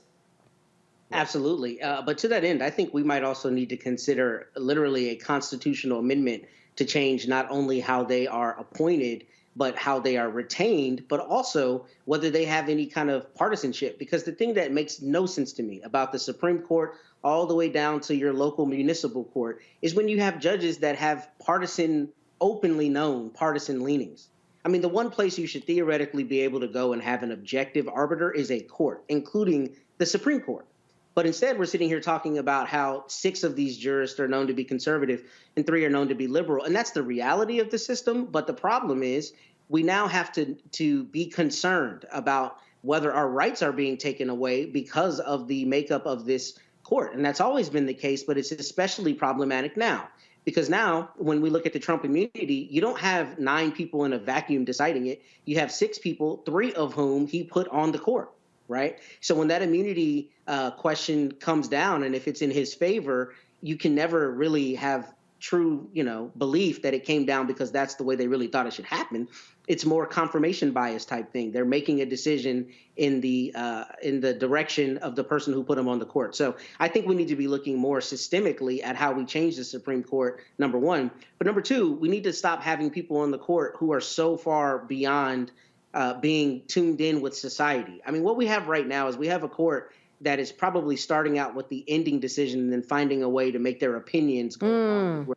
Absolutely. But to that end, I think we might also need to consider literally a constitutional amendment to change not only how they are appointed, but how they are retained, but also whether they have any kind of partisanship. Because the thing that makes no sense to me about the Supreme Court all the way down to your local municipal court is when you have judges that have openly known partisan leanings. I mean, the one place you should theoretically be able to go and have an objective arbiter is a court, including the Supreme Court. But instead, we're sitting here talking about how 6 of these jurists are known to be conservative and 3 are known to be liberal. And that's the reality of the system. But the problem is we now have to be concerned about whether our rights are being taken away because of the makeup of this court. And that's always been the case, but it's especially problematic now. Because now, when we look at the Trump immunity, you don't have 9 people in a vacuum deciding it. You have 6 people, 3 of whom he put on the court, right? So when that immunity question comes down, and if it's in his favor, you can never really have true, belief that it came down because that's the way they really thought it should happen. It's more confirmation bias type thing. They're making a decision in the direction of the person who put them on the court. So I think we need to be looking more systemically at how we change the Supreme Court, number one. But number two, we need to stop having people on the court who are so far beyond being tuned in with society. I mean, what we have right now is we have a court that is probably starting out with the ending decision and then finding a way to make their opinions go on where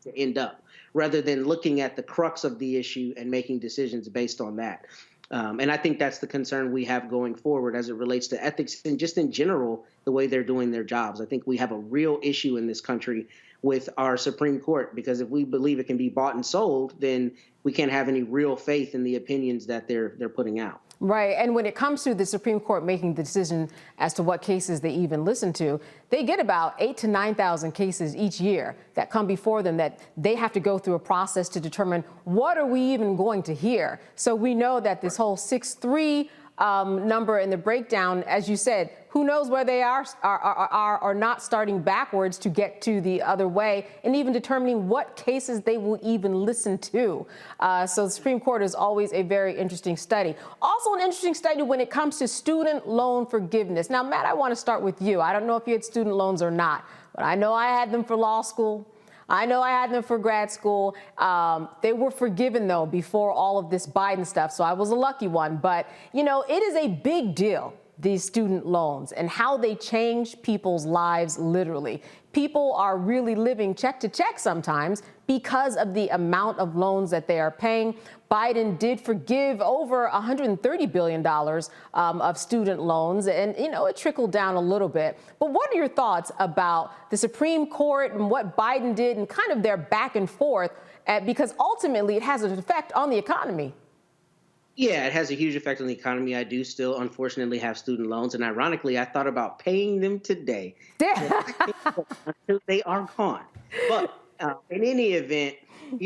to end up, rather than looking at the crux of the issue and making decisions based on that. And I think that's the concern we have going forward as it relates to ethics and just in general, the way they're doing their jobs. I think we have a real issue in this country with our Supreme Court, because if we believe it can be bought and sold, then we can't have any real faith in the opinions that they're putting out. Right. And when it comes to the Supreme Court making the decision as to what cases they even listen to, they get about 8,000 to 9,000 cases each year that come before them that they have to go through a process to determine what are we even going to hear. So we know that this whole 6-3 number in the breakdown, as you said, who knows where they are not starting backwards to get to the other way, and even determining what cases they will even listen to. So the Supreme Court is always a very interesting study. Also an interesting study when it comes to student loan forgiveness. Now, Matt, I want to start with you. I don't know if you had student loans or not, but I know I had them for law school. I know I had them for grad school. They were forgiven, though, before all of this Biden stuff, so I was a lucky one. But, it is a big deal, these student loans, and how they change people's lives literally. People are really living check to check sometimes because of the amount of loans that they are paying. Biden did forgive over $130 billion of student loans, and, it trickled down a little bit. But what are your thoughts about the Supreme Court and what Biden did and kind of their back and forth, because ultimately it has an effect on the economy? Yeah, it has a huge effect on the economy. I do still, unfortunately, have student loans. And ironically, I thought about paying them today. Until they are gone. But in any event,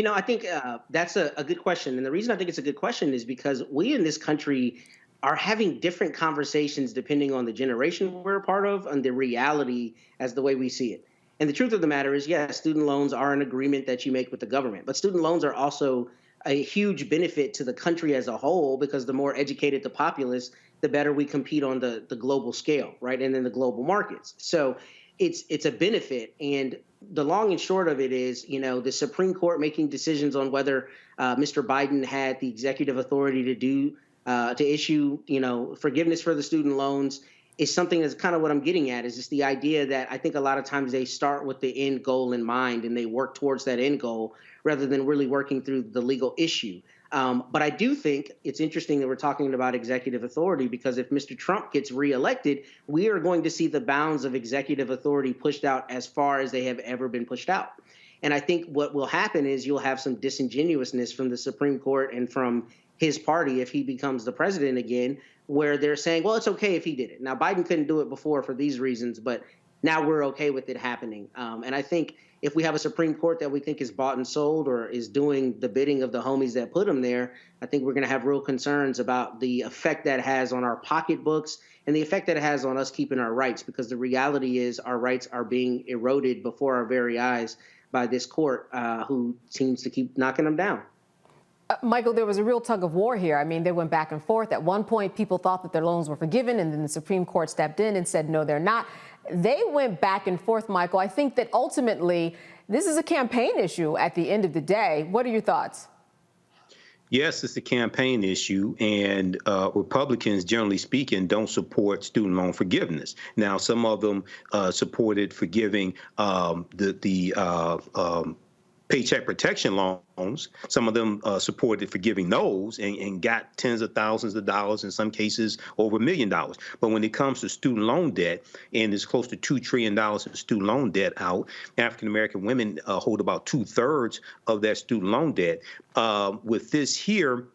I think that's a good question. And the reason I think it's a good question is because we in this country are having different conversations depending on the generation we're a part of and the reality as the way we see it. And the truth of the matter is, yes, student loans are an agreement that you make with the government. But student loans are also a huge benefit to the country as a whole, because the more educated the populace, the better we compete on the global scale, right? And in the global markets. So it's a benefit. And the long and short of it is, the Supreme Court making decisions on whether Mr. Biden had the executive authority to issue, forgiveness for the student loans is something that's kind of what I'm getting at, is just the idea that I think a lot of times they start with the end goal in mind and they work towards that end goal rather than really working through the legal issue. But I do think it's interesting that we're talking about executive authority, because if Mr. Trump gets reelected, we are going to see the bounds of executive authority pushed out as far as they have ever been pushed out. And I think what will happen is you'll have some disingenuousness from the Supreme Court and from his party if he becomes the president again, where they're saying, well, it's okay if he did it. Now, Biden couldn't do it before for these reasons, but now we're okay with it happening. And I think if we have a Supreme Court that we think is bought and sold or is doing the bidding of the homies that put them there, I think we're going to have real concerns about the effect that has on our pocketbooks and the effect that it has on us keeping our rights, because the reality is our rights are being eroded before our very eyes by this court who seems to keep knocking them down. Michael, there was a real tug of war here. I mean, they went back and forth. At one point, people thought that their loans were forgiven, and then the Supreme Court stepped in and said, no, they're not. They went back and forth, Michael. I think that ultimately this is a campaign issue at the end of the day. What are your thoughts? Yes, it's a campaign issue, and Republicans, generally speaking, don't support student loan forgiveness. Now, some of them supported forgiving paycheck protection loans. Some of them supported forgiving those and got tens of thousands of dollars, in some cases over $1 million. But when it comes to student loan debt, and there's close to $2 trillion in student loan debt out, African-American women hold about 2/3 of that student loan debt. With this here,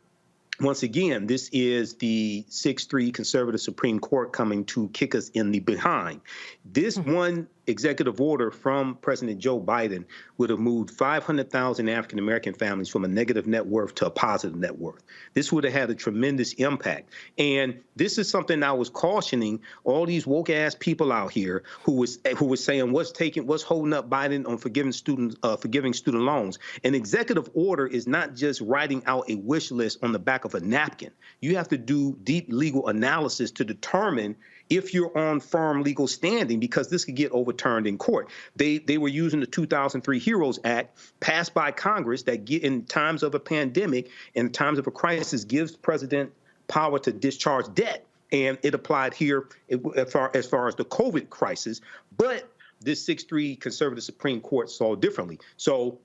once again, this is the 6-3 conservative Supreme Court coming to kick us in the behind. This one executive order from President Joe Biden would have moved 500,000 African-American families from a negative net worth to a positive net worth. This would have had a tremendous impact. And this is something I was cautioning all these woke-ass people out here who was saying what's holding up Biden on forgiving student loans. An executive order is not just writing out a wish list on the back of a napkin. You have to do deep legal analysis to determine if you're on firm legal standing, because this could get overturned in court. They were using the 2003 HEROES Act passed by Congress that in times of a pandemic, in times of a crisis, gives president power to discharge debt. And it applied here as far as the COVID crisis. But this 6-3 conservative Supreme Court saw differently. So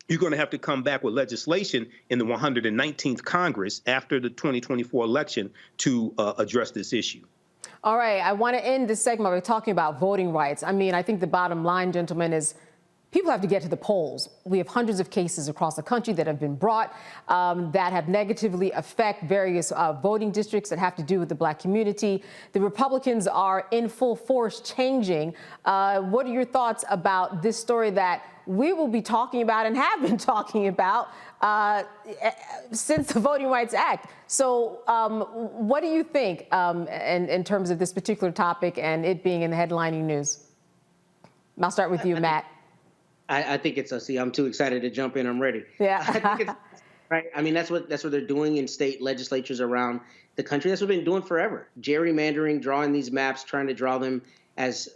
you're going to have to come back with legislation in the 119th Congress after the 2024 election to address this issue. All right, I want to end this segment by talking about voting rights. I mean, I think the bottom line, gentlemen, is people have to get to the polls. We have hundreds of cases across the country that have been brought that have negatively affect various voting districts that have to do with the Black community. The Republicans are in full force changing. What are your thoughts about this story that we will be talking about and have been talking about since the Voting Rights Act? So what do you think in terms of this particular topic and it being in the headlining news? I'll start with you, Matt. I think it's I'm too excited to jump in. I'm ready. Yeah. I think it's right. I mean, that's what they're doing in state legislatures around the country. That's what they've been doing forever. Gerrymandering, drawing these maps, trying to draw them as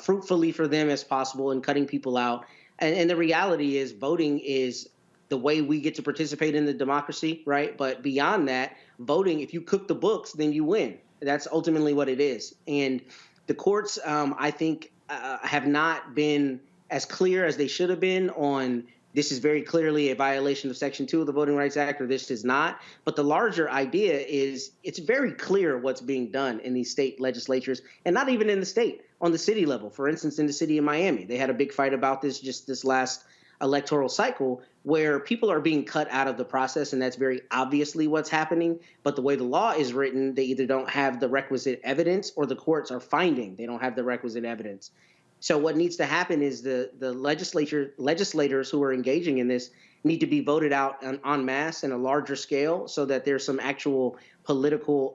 fruitfully for them as possible and cutting people out. And the reality is voting is the way we get to participate in the democracy, right? But beyond that, voting, if you cook the books, then you win. That's ultimately what it is. And the courts, I think, have not been as clear as they should have been on this is very clearly a violation of Section 2 of the Voting Rights Act, or this is not. But the larger idea is it's very clear what's being done in these state legislatures, and not even in the state, on the city level. For instance, in the city of Miami, they had a big fight about this just this last electoral cycle, where people are being cut out of the process, and that's very obviously what's happening. But the way the law is written, they either don't have the requisite evidence or the courts are finding they don't have the requisite evidence. So what needs to happen is the legislators who are engaging in this need to be voted out en masse in a larger scale so that there's some actual political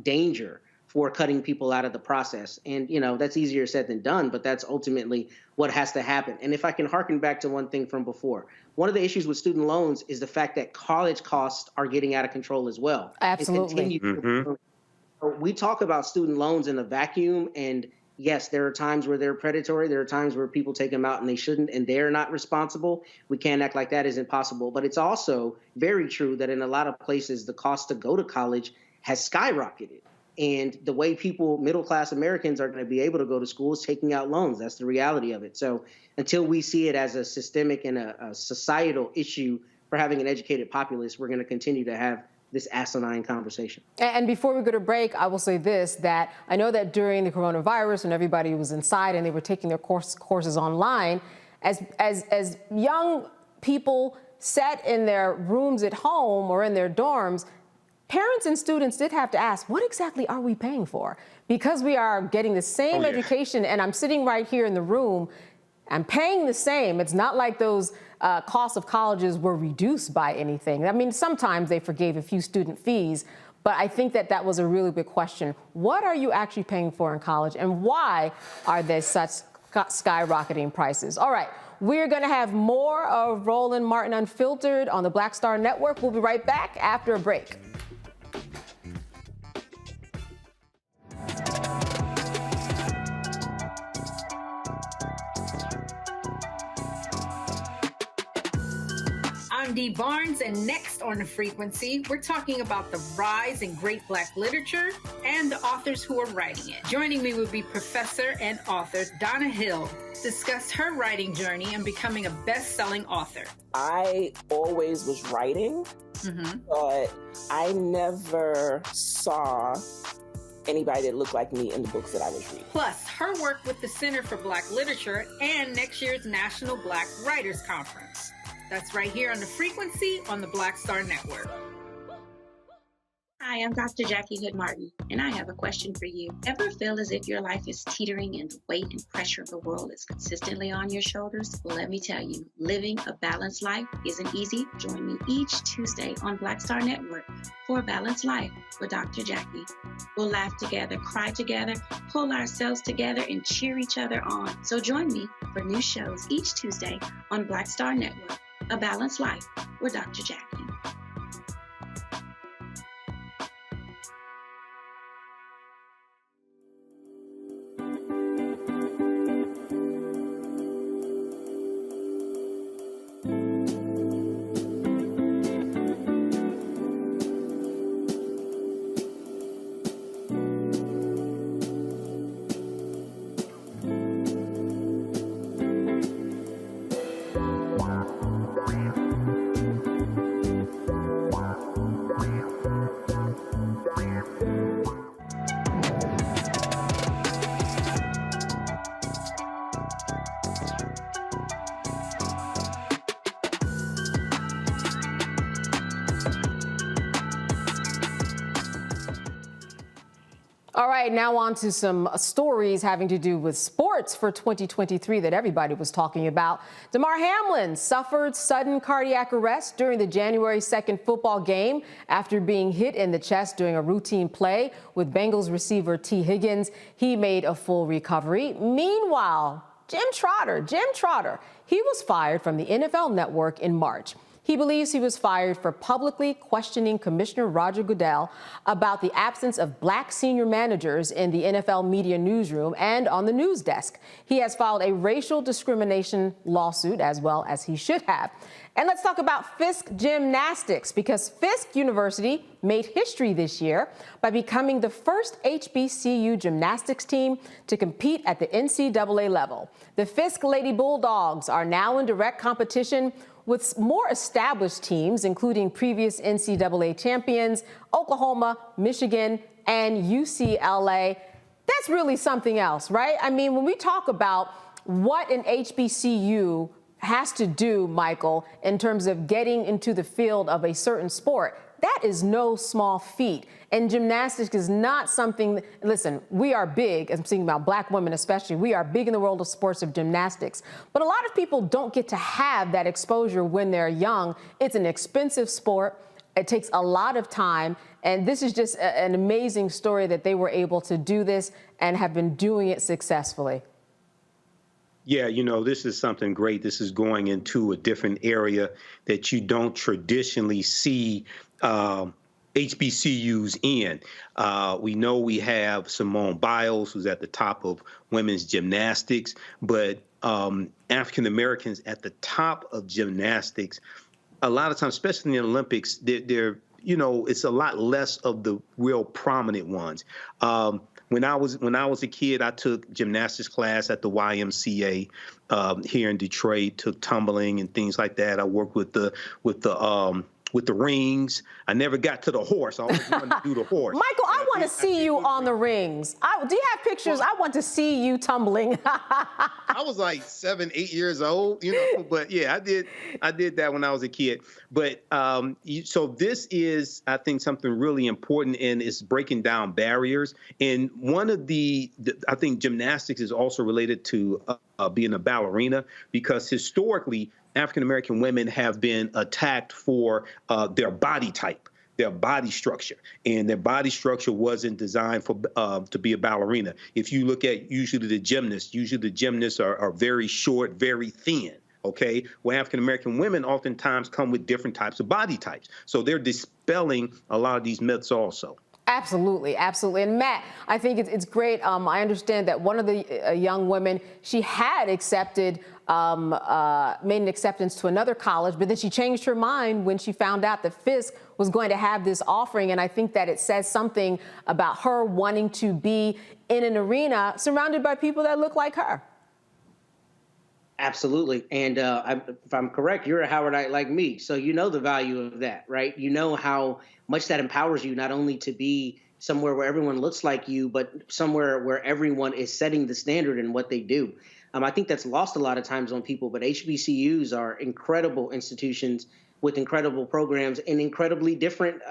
danger for cutting people out of the process. And, that's easier said than done, but that's ultimately what has to happen. And if I can harken back to one thing from before, one of the issues with student loans is the fact that college costs are getting out of control as well. Absolutely. We talk about student loans in a vacuum, and yes, there are times where they're predatory. There are times where people take them out and they shouldn't, and they're not responsible. We can't act like that isn't possible. But it's also very true that in a lot of places, the cost to go to college has skyrocketed. And the way middle-class Americans are going to be able to go to school is taking out loans. That's the reality of it. So until we see it as a systemic and a societal issue for having an educated populace, we're going to continue to have this asinine conversation. And before we go to break, I will say this, that I know that during the coronavirus, when everybody was inside and they were taking their courses online, as young people sat in their rooms at home or in their dorms, parents and students did have to ask, what exactly are we paying for? Because we are getting the same education, and I'm sitting right here in the room, I'm paying the same. It's not like those costs of colleges were reduced by anything. I mean, sometimes they forgave a few student fees, but I think that was a really big question. What are you actually paying for in college, and why are there such skyrocketing prices? All right, we're going to have more of Roland Martin Unfiltered on the Black Star Network. We'll be right back after a break. I'm Dee Barnes, and next on The Frequency, we're talking about the rise in great Black literature and the authors who are writing it. Joining me will be professor and author Donna Hill. discussed her writing journey and becoming a best-selling author. I always was writing, but I never saw anybody that looked like me in the books that I was reading. Plus, her work with the Center for Black Literature and next year's National Black Writers Conference. That's right here on The Frequency on the Black Star Network. Hi, I'm Dr. Jackie Hood Martin, and I have a question for you. Ever feel as if your life is teetering and the weight and pressure of the world is consistently on your shoulders? Well, let me tell you, living a balanced life isn't easy. Join me each Tuesday on Black Star Network for A Balanced Life with Dr. Jackie. We'll laugh together, cry together, pull ourselves together, and cheer each other on. So join me for new shows each Tuesday on Black Star Network, A Balanced Life with Dr. Jackie. All right, now on to some stories having to do with sports for 2023 that everybody was talking about. Damar Hamlin suffered sudden cardiac arrest during the January 2nd football game after being hit in the chest during a routine play with Bengals receiver T. Higgins. He made a full recovery. Meanwhile, Jim Trotter, he was fired from the NFL Network in March. He believes he was fired for publicly questioning Commissioner Roger Goodell about the absence of black senior managers in the NFL media newsroom and on the news desk. He has filed a racial discrimination lawsuit, as well as he should have. And let's talk about Fisk Gymnastics, because Fisk University made history this year by becoming the first HBCU gymnastics team to compete at the NCAA level. The Fisk Lady Bulldogs are now in direct competition with more established teams, including previous NCAA champions, Oklahoma, Michigan, and UCLA. That's really something else, right? I mean, when we talk about what an HBCU has to do, Michael, in terms of getting into the field of a certain sport, that is no small feat. And gymnastics is not something, listen, we are big, I'm speaking about black women especially, we are big in the world of sports of gymnastics. But a lot of people don't get to have that exposure when they're young. It's an expensive sport. It takes a lot of time. And this is just an amazing story that they were able to do this and have been doing it successfully. Yeah, you know, this is something great. This is going into a different area that you don't traditionally see HBCUs in. We know we have Simone Biles, who's at the top of women's gymnastics, but African Americans at the top of gymnastics, a lot of times, especially in the Olympics, they're you know, it's a lot less of the real prominent ones. When I was a kid, I took gymnastics class at the YMCA here in Detroit. Took tumbling and things like that. I worked with the rings. I never got to the horse. I always wanted to do the horse. Michael, I want to see you on the rings. Do you have pictures? I want to see you tumbling. I was like 7, 8 years old, you know, but yeah, I did that when I was a kid. But so this is, I think, something really important, and it's breaking down barriers. And one of I think gymnastics is also related to being a ballerina, because historically, African-American women have been attacked for their body type, their body structure, and their body structure wasn't designed for to be a ballerina. If you look at usually the gymnasts are very short, very thin. Okay, well, African-American women oftentimes come with different types of body types. So they're dispelling a lot of these myths also. Absolutely, absolutely. And Matt, I think it's great. I understand that one of the young women, she had accepted, made an acceptance to another college, but then she changed her mind when she found out that Fisk was going to have this offering. And I think that it says something about her wanting to be in an arena surrounded by people that look like her. Absolutely. And if I'm correct, you're a Howardite like me. So you know the value of that, right? You know how much that empowers you not only to be somewhere where everyone looks like you, but somewhere where everyone is setting the standard in what they do. I think that's lost a lot of times on people, but HBCUs are incredible institutions with incredible programs in incredibly different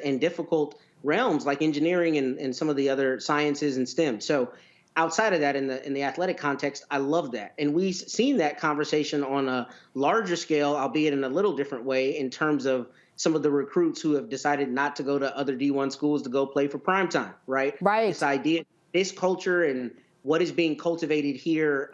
and difficult realms like engineering and some of the other sciences and STEM. So outside of that, in the athletic context, I love that. And we've seen that conversation on a larger scale, albeit in a little different way, in terms of some of the recruits who have decided not to go to other D1 schools to go play for primetime, right? Right. This idea, this culture and what is being cultivated here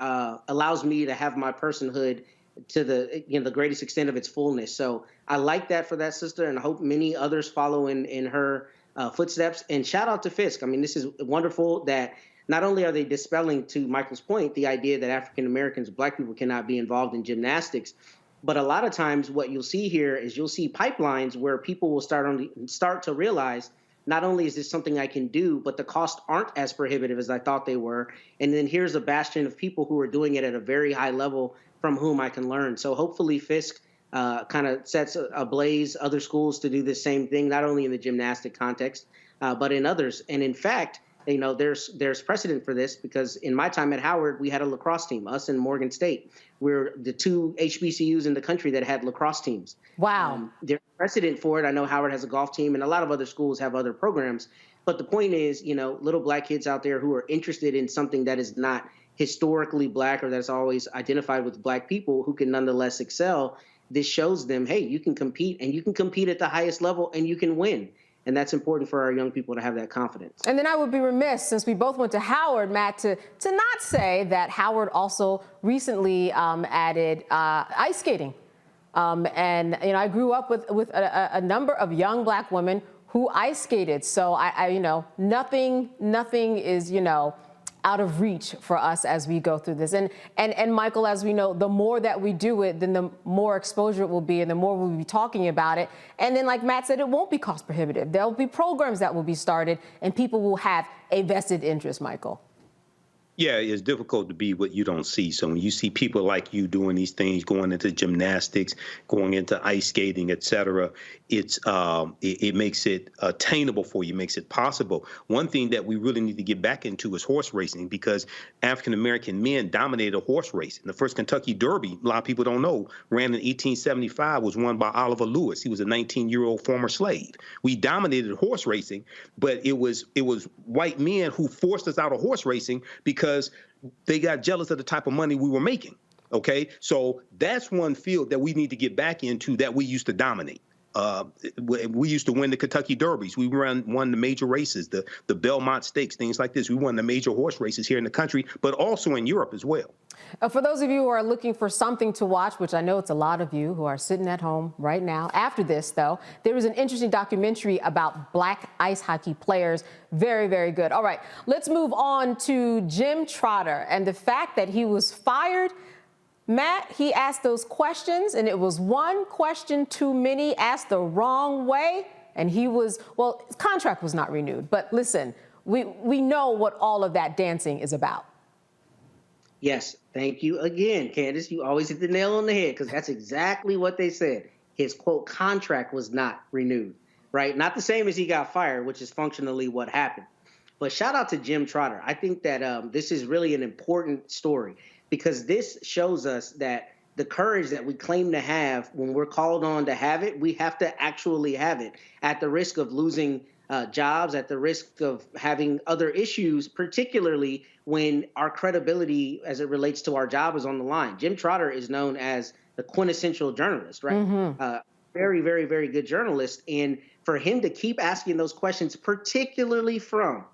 allows me to have my personhood to the greatest extent of its fullness. So I like that for that sister, and I hope many others follow in her footsteps. And shout out to Fisk. I mean, this is wonderful that not only are they dispelling, to Michael's point, the idea that African Americans, Black people cannot be involved in gymnastics, but a lot of times what you'll see here is you'll see pipelines where people will start to realize not only is this something I can do, but the costs aren't as prohibitive as I thought they were. And then here's a bastion of people who are doing it at a very high level from whom I can learn. So hopefully Fisk kind of sets ablaze other schools to do the same thing, not only in the gymnastic context, but in others. And in fact, you know, there's precedent for this because in my time at Howard, we had a lacrosse team, us and Morgan State. We're the two HBCUs in the country that had lacrosse teams. Wow. There's precedent for it. I know Howard has a golf team and a lot of other schools have other programs. But the point is, you know, little Black kids out there who are interested in something that is not historically Black or that's always identified with Black people who can nonetheless excel, this shows them, hey, you can compete and you can compete at the highest level and you can win. And that's important for our young people to have that confidence. And then I would be remiss, since we both went to Howard, Matt, to not say that Howard also recently added ice skating. And, you know, I grew up with a number of young Black women who ice skated. So I you know, nothing is, you know, out of reach for us as we go through this. And Michael, as we know, the more that we do it, then the more exposure it will be and the more we'll be talking about it. And then, like Matt said, it won't be cost prohibitive. There'll be programs that will be started and people will have a vested interest, Michael. Yeah, it's difficult to be what you don't see. So when you see people like you doing these things, going into gymnastics, going into ice skating, et cetera, it makes it attainable for you, makes it possible. One thing that we really need to get back into is horse racing because African-American men dominated horse racing. The first Kentucky Derby, a lot of people don't know, ran in 1875, was won by Oliver Lewis. He was a 19-year-old former slave. We dominated horse racing, but it was white men who forced us out of horse racing because they got jealous of the type of money we were making. Okay, so that's one field that we need to get back into that we used to dominate. We used to win the Kentucky Derbies. We won the major races, the Belmont Stakes, things like this. We won the major horse races here in the country, but also in Europe as well. For those of you who are looking for something to watch, which I know it's a lot of you who are sitting at home right now. After this, though, there was an interesting documentary about Black ice hockey players. Very, very good. All right, let's move on to Jim Trotter and the fact that he was fired. Matt, he asked those questions, and it was one question too many, asked the wrong way, and he was, well, his contract was not renewed. But listen, we know what all of that dancing is about. Yes, thank you again, Candace. You always hit the nail on the head because that's exactly what they said. His, quote, contract was not renewed, right? Not the same as he got fired, which is functionally what happened. But shout out to Jim Trotter. I think that this is really an important story because this shows us that the courage that we claim to have when we're called on to have it, we have to actually have it at the risk of losing jobs, at the risk of having other issues, particularly when our credibility as it relates to our job is on the line. Jim Trotter is known as the quintessential journalist, right? Mm-hmm. Very, very, very good journalist. And for him to keep asking those questions, particularly from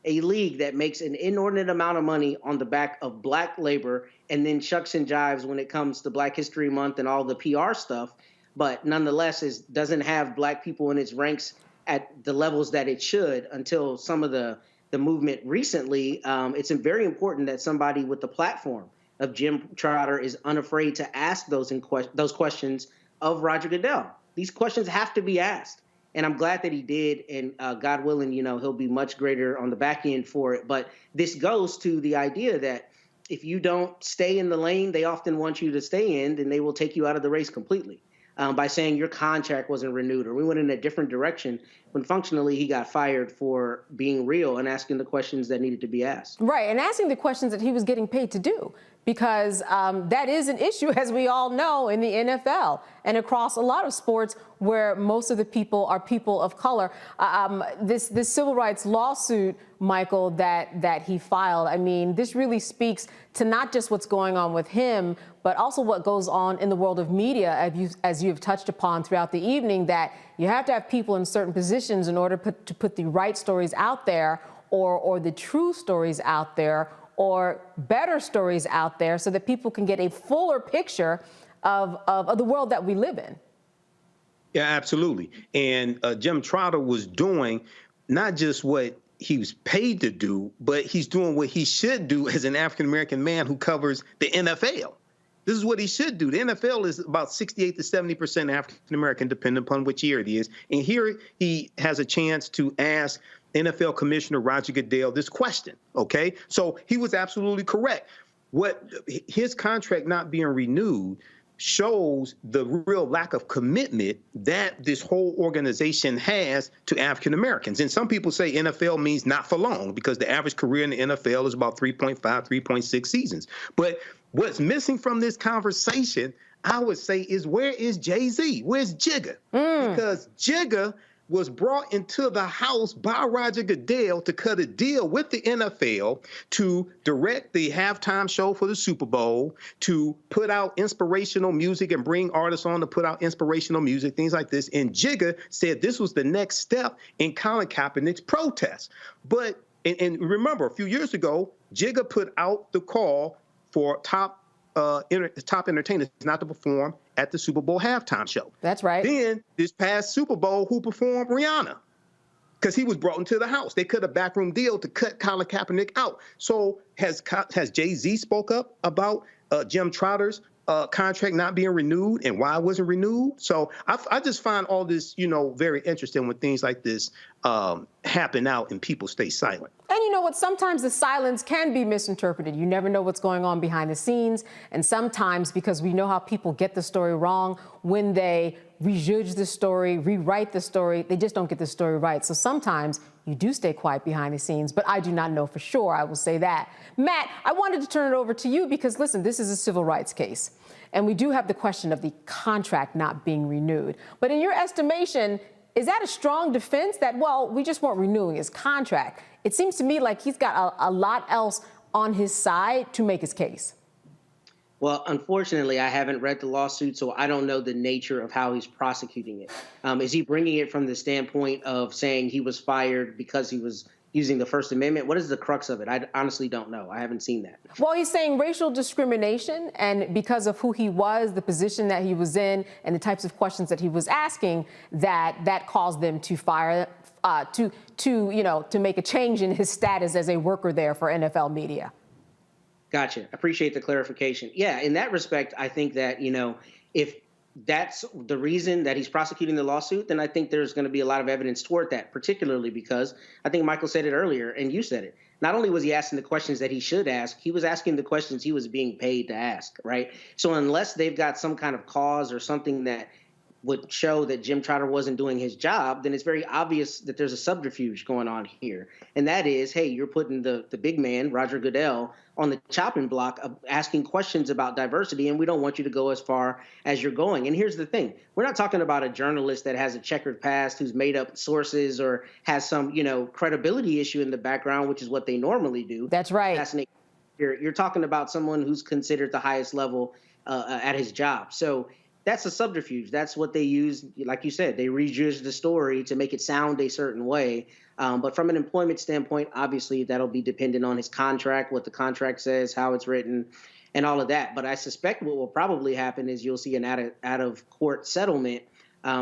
a league that makes an inordinate amount of money on the back of Black labor and then shucks and jives when it comes to Black History Month and all the PR stuff, but nonetheless doesn't have Black people in its ranks at the levels that it should until some of the movement recently. It's very important that somebody with the platform of Jim Trotter is unafraid to ask those questions of Roger Goodell. These questions have to be asked. And I'm glad that he did. And God willing, you know, he'll be much greater on the back end for it. But this goes to the idea that if you don't stay in the lane they often want you to stay in, then they will take you out of the race completely by saying your contract wasn't renewed or we went in a different direction, when functionally he got fired for being real and asking the questions that needed to be asked. Right, and asking the questions that he was getting paid to do, because that is an issue, as we all know, in the NFL and across a lot of sports where most of the people are people of color. This civil rights lawsuit, Michael, that he filed, I mean, this really speaks to not just what's going on with him, but also what goes on in the world of media, as you've touched upon throughout the evening, that you have to have people in certain positions in order to put the right stories out there, or the true stories out there, or better stories out there, so that people can get a fuller picture of the world that we live in. Yeah, absolutely. And Jim Trotter was doing not just what he was paid to do, but he's doing what he should do as an African-American man who covers the NFL. This is what he should do. The NFL is about 68 to 70% African-American, depending upon which year it is. And here he has a chance to ask NFL Commissioner Roger Goodell this question, okay? So he was absolutely correct. What his contract not being renewed shows the real lack of commitment that this whole organization has to African Americans. And some people say NFL means not for long, because the average career in the NFL is about 3.5, 3.6 seasons. But what's missing from this conversation, I would say, is where is Jay-Z? Where's Jigga? Because Jigga was brought into the house by Roger Goodell to cut a deal with the NFL to direct the halftime show for the Super Bowl, to put out inspirational music and bring artists on to put out inspirational music, things like this. And Jigga said this was the next step in Colin Kaepernick's protest. But, and remember, a few years ago, Jigga put out the call for top entertainers not to perform at the Super Bowl halftime show. That's right. Then this past Super Bowl, who performed? Rihanna, because he was brought into the house. They cut a backroom deal to cut Colin Kaepernick out. So has Jay-Z spoke up about Jim Trotter's contract not being renewed and why it wasn't renewed? So I just find all this, very interesting when things like this happen out and people stay silent. And you know what? Sometimes the silence can be misinterpreted. You never know what's going on behind the scenes. And sometimes, because we know how people get the story wrong, when they rejudge the story, rewrite the story, they just don't get the story right. So sometimes you do stay quiet behind the scenes, but I do not know for sure. I will say that. Matt, I wanted to turn it over to you because, listen, this is a civil rights case. And we do have the question of the contract not being renewed. But in your estimation, is that a strong defense that, well, we just weren't renewing his contract? It seems to me like he's got a lot else on his side to make his case. Well, unfortunately, I haven't read the lawsuit, so I don't know the nature of how he's prosecuting it. Is he bringing it from the standpoint of saying he was fired because he was using the First Amendment? What is the crux of it? I honestly don't know. I haven't seen that. Well, he's saying racial discrimination, and because of who he was, the position that he was in, and the types of questions that he was asking, that caused them to fire, to make a change in his status as a worker there for NFL media. Gotcha. Appreciate the clarification. Yeah, in that respect, I think that, if that's the reason that he's prosecuting the lawsuit, then I think there's going to be a lot of evidence toward that, particularly because I think Michael said it earlier and you said it. Not only was he asking the questions that he should ask, he was asking the questions he was being paid to ask, right? So unless they've got some kind of cause or something that would show that Jim Trotter wasn't doing his job, then it's very obvious that there's a subterfuge going on here. And that is, hey, you're putting the big man, Roger Goodell, on the chopping block of asking questions about diversity, and we don't want you to go as far as you're going. And here's the thing. We're not talking about a journalist that has a checkered past, who's made up sources or has some, credibility issue in the background, which is what they normally do. That's right. You're talking about someone who's considered the highest level at his job. So that's a subterfuge. That's what they use. Like you said, they rejudge the story to make it sound a certain way. But from an employment standpoint, obviously, that'll be dependent on his contract, what the contract says, how it's written, and all of that. But I suspect what will probably happen is you'll see an out-of-court settlement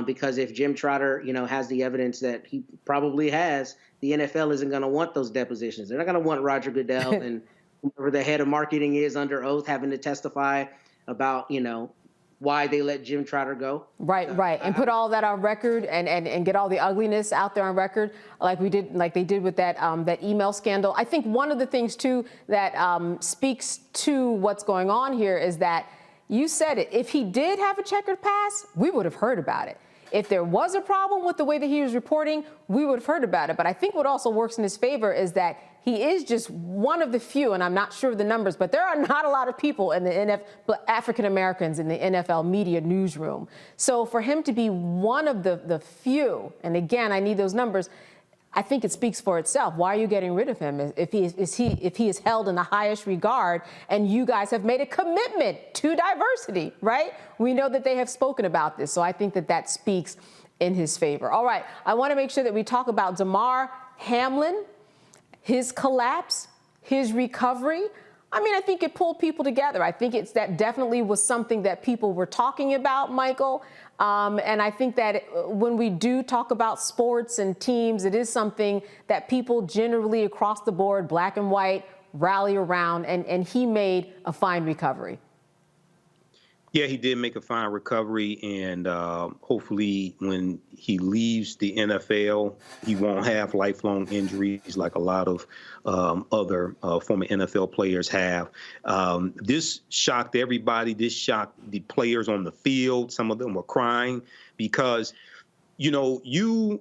because if Jim Trotter, has the evidence that he probably has, the NFL isn't going to want those depositions. They're not going to want Roger Goodell and whoever the head of marketing is under oath having to testify about, why they let Jim Trotter go. Right. And put all that on record and get all the ugliness out there on record like they did with that that email scandal. I think one of the things, too, that speaks to what's going on here is that you said it. If he did have a checkered past, we would have heard about it. If there was a problem with the way that he was reporting, we would have heard about it. But I think what also works in his favor is that he is just one of the few, and I'm not sure of the numbers, but there are not a lot of people in the African Americans in the NFL media newsroom. So for him to be one of the few, and again, I need those numbers, I think it speaks for itself. Why are you getting rid of him if he is held in the highest regard and you guys have made a commitment to diversity, right? We know that they have spoken about this, so I think that speaks in his favor. All right, I want to make sure that we talk about Damar Hamlin, his collapse, his recovery. I mean, I think it pulled people together. I think that definitely was something that people were talking about, Michael. And I think that when we do talk about sports and teams, it is something that people generally across the board, black and white, rally around. And he made a fine recovery. Yeah, he did make a fine recovery, and hopefully when he leaves the NFL, he won't have lifelong injuries like a lot of other former NFL players have. This shocked everybody. This shocked the players on the field. Some of them were crying because, some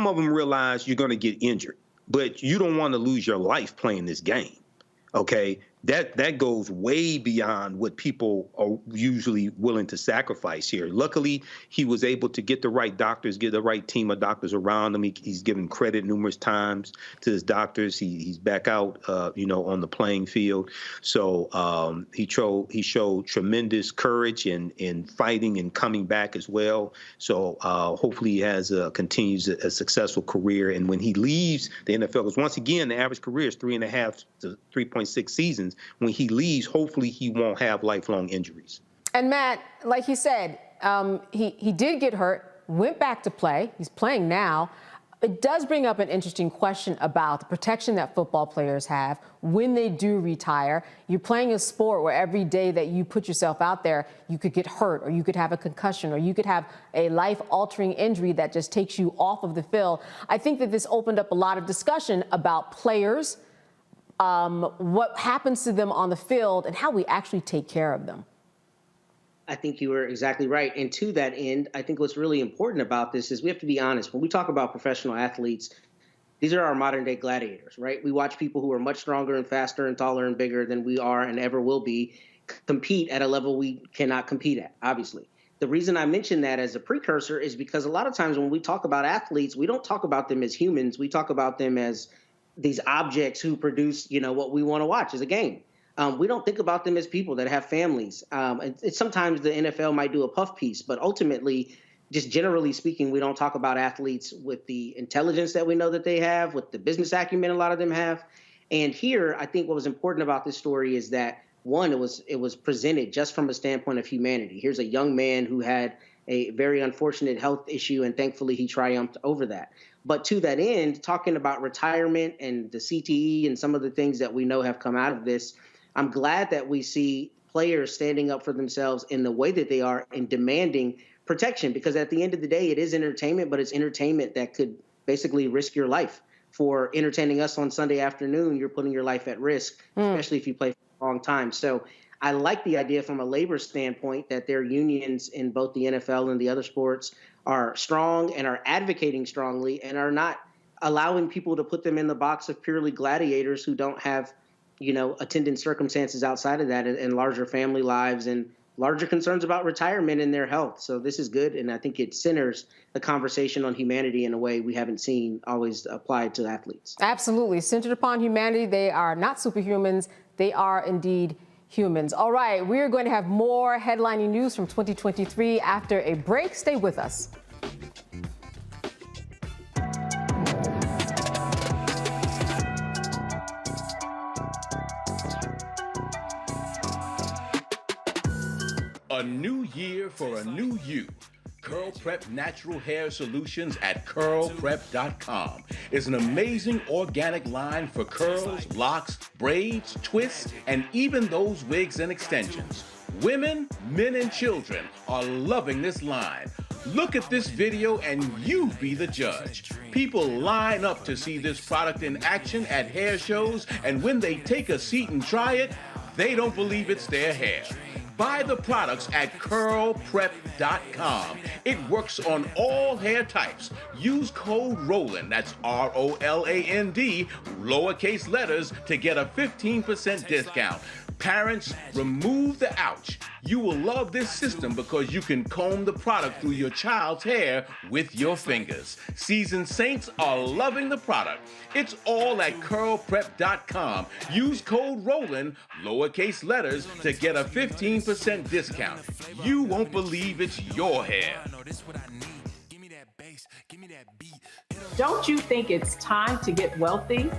of them realize you're going to get injured, but you don't want to lose your life playing this game. Okay, that goes way beyond what people are usually willing to sacrifice here. Luckily, he was able to get the right doctors, get the right team of doctors around him. He's given credit numerous times to his doctors. He's back out, on the playing field. So he showed tremendous courage in fighting and coming back as well. So hopefully he continues a successful career. And when he leaves the NFL, because once again, the average career is 3.5 to 3.6 seasons. When he leaves, hopefully he won't have lifelong injuries. And Matt, like he said, he did get hurt, went back to play. He's playing now. It does bring up an interesting question about the protection that football players have when they do retire. You're playing a sport where every day that you put yourself out there, you could get hurt, or you could have a concussion, or you could have a life-altering injury that just takes you off of the field. I think that this opened up a lot of discussion about players, what happens to them on the field, and how we actually take care of them. I think you were exactly right. And to that end, I think what's really important about this is we have to be honest. When we talk about professional athletes, these are our modern day gladiators, right? We watch people who are much stronger and faster and taller and bigger than we are and ever will be compete at a level we cannot compete at, obviously. The reason I mention that as a precursor is because a lot of times when we talk about athletes, we don't talk about them as humans. We talk about them as these objects who produce, what we want to watch as a game. We don't think about them as people that have families. Sometimes the NFL might do a puff piece, but ultimately, just generally speaking, we don't talk about athletes with the intelligence that we know that they have, with the business acumen a lot of them have. And here, I think what was important about this story is that, one, it was presented just from a standpoint of humanity. Here's a young man who had a very unfortunate health issue, and thankfully he triumphed over that. But to that end, talking about retirement and the CTE and some of the things that we know have come out of this, I'm glad that we see players standing up for themselves in the way that they are and demanding protection, because at the end of the day, it is entertainment, but it's entertainment that could basically risk your life. For entertaining us on Sunday afternoon, you're putting your life at risk, especially if you play for a long time. So I like the idea from a labor standpoint that their unions in both the NFL and the other sports are strong and are advocating strongly and are not allowing people to put them in the box of purely gladiators who don't have, attendant circumstances outside of that and larger family lives and larger concerns about retirement and their health. So this is good, and I think it centers the conversation on humanity in a way we haven't seen always applied to athletes. Absolutely. Centered upon humanity. They are not superhumans. They are indeed humans. All right, we're going to have more headlining news from 2023 after a break. Stay with us. A new year for a new you. Curl Prep Natural Hair Solutions at curlprep.com is an amazing organic line for curls, locks, braids, twists, and even those wigs and extensions. Women, men, and children are loving this line. Look at this video and you be the judge. People line up to see this product in action at hair shows, and when they take a seat and try it, they don't believe it's their hair. Buy the products at curlprep.com. It works on all hair types. Use code ROLAND, that's ROLAND, lowercase letters, to get a 15% discount. Parents, remove the ouch. You will love this system because you can comb the product through your child's hair with your fingers. Seasoned saints are loving the product. It's all at curlprep.com. Use code ROLAND, lowercase letters, to get a 15% discount. You won't believe it's your hair. Don't you think it's time to get wealthy?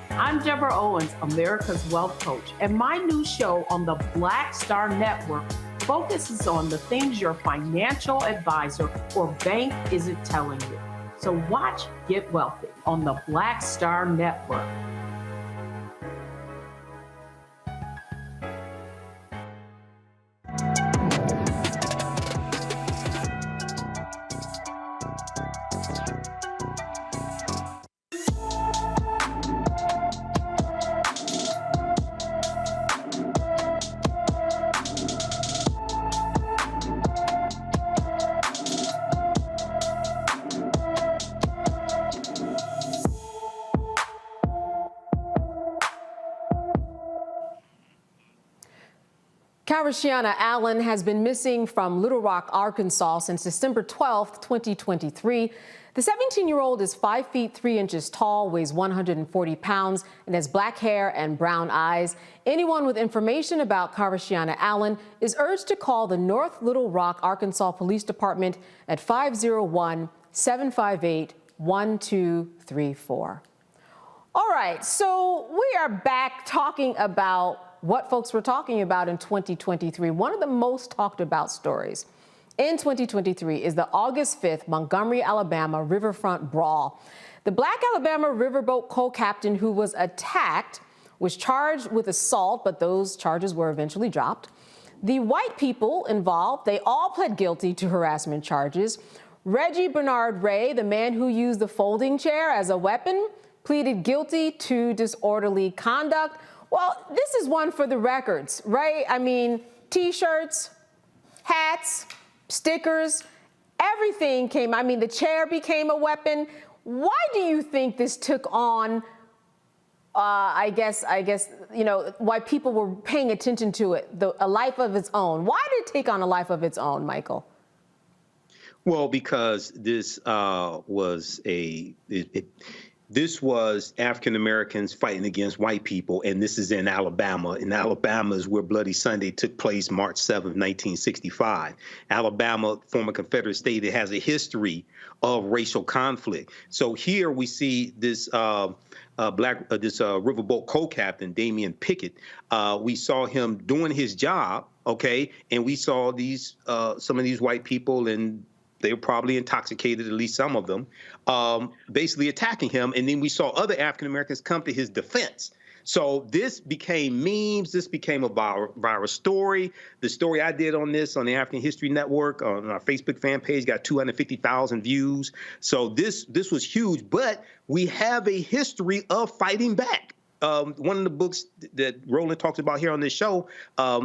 I'm Deborah Owens, America's Wealth Coach, and my new show on the Black Star Network focuses on the things your financial advisor or bank isn't telling you. So watch Get Wealthy on the Black Star Network. Karishiana Allen has been missing from Little Rock, Arkansas since December 12, 2023. The 17-year-old is 5 feet 3 inches tall, weighs 140 pounds, and has black hair and brown eyes. Anyone with information about Karishiana Allen is urged to call the North Little Rock, Arkansas Police Department at 501-758-1234. All right, so we are back talking about what folks were talking about in 2023. One of the most talked about stories in 2023 is the August 5th Montgomery, Alabama riverfront brawl. The Black Alabama riverboat co-captain who was attacked was charged with assault, but those charges were eventually dropped. The white people involved, they all pled guilty to harassment charges. Reggie Bernard Ray, the man who used the folding chair as a weapon, pleaded guilty to disorderly conduct. Well, this is one for the records, right? I mean, T-shirts, hats, stickers, everything came. I mean, the chair became a weapon. Why do you think this took on, I guess, you know, why people were paying attention to it, a life of its own? Why did it take on a life of its own, Michael? Well, because this this was African Americans fighting against white people, and this is in Alabama. And Alabama is where Bloody Sunday took place, March 7th, 1965. Alabama, former Confederate state, it has a history of racial conflict. So here we see this riverboat co-captain, Damian Pickett. We saw him doing his job, okay, and we saw these some of these white people, and they were probably intoxicated, at least some of them, basically attacking him. And then we saw other African Americans come to his defense. So this became memes. This became a viral story. The story I did on this on the African History Network on our Facebook fan page got 250,000 views. So this was huge. But we have a history of fighting back. One of the books that Roland talks about here on this show,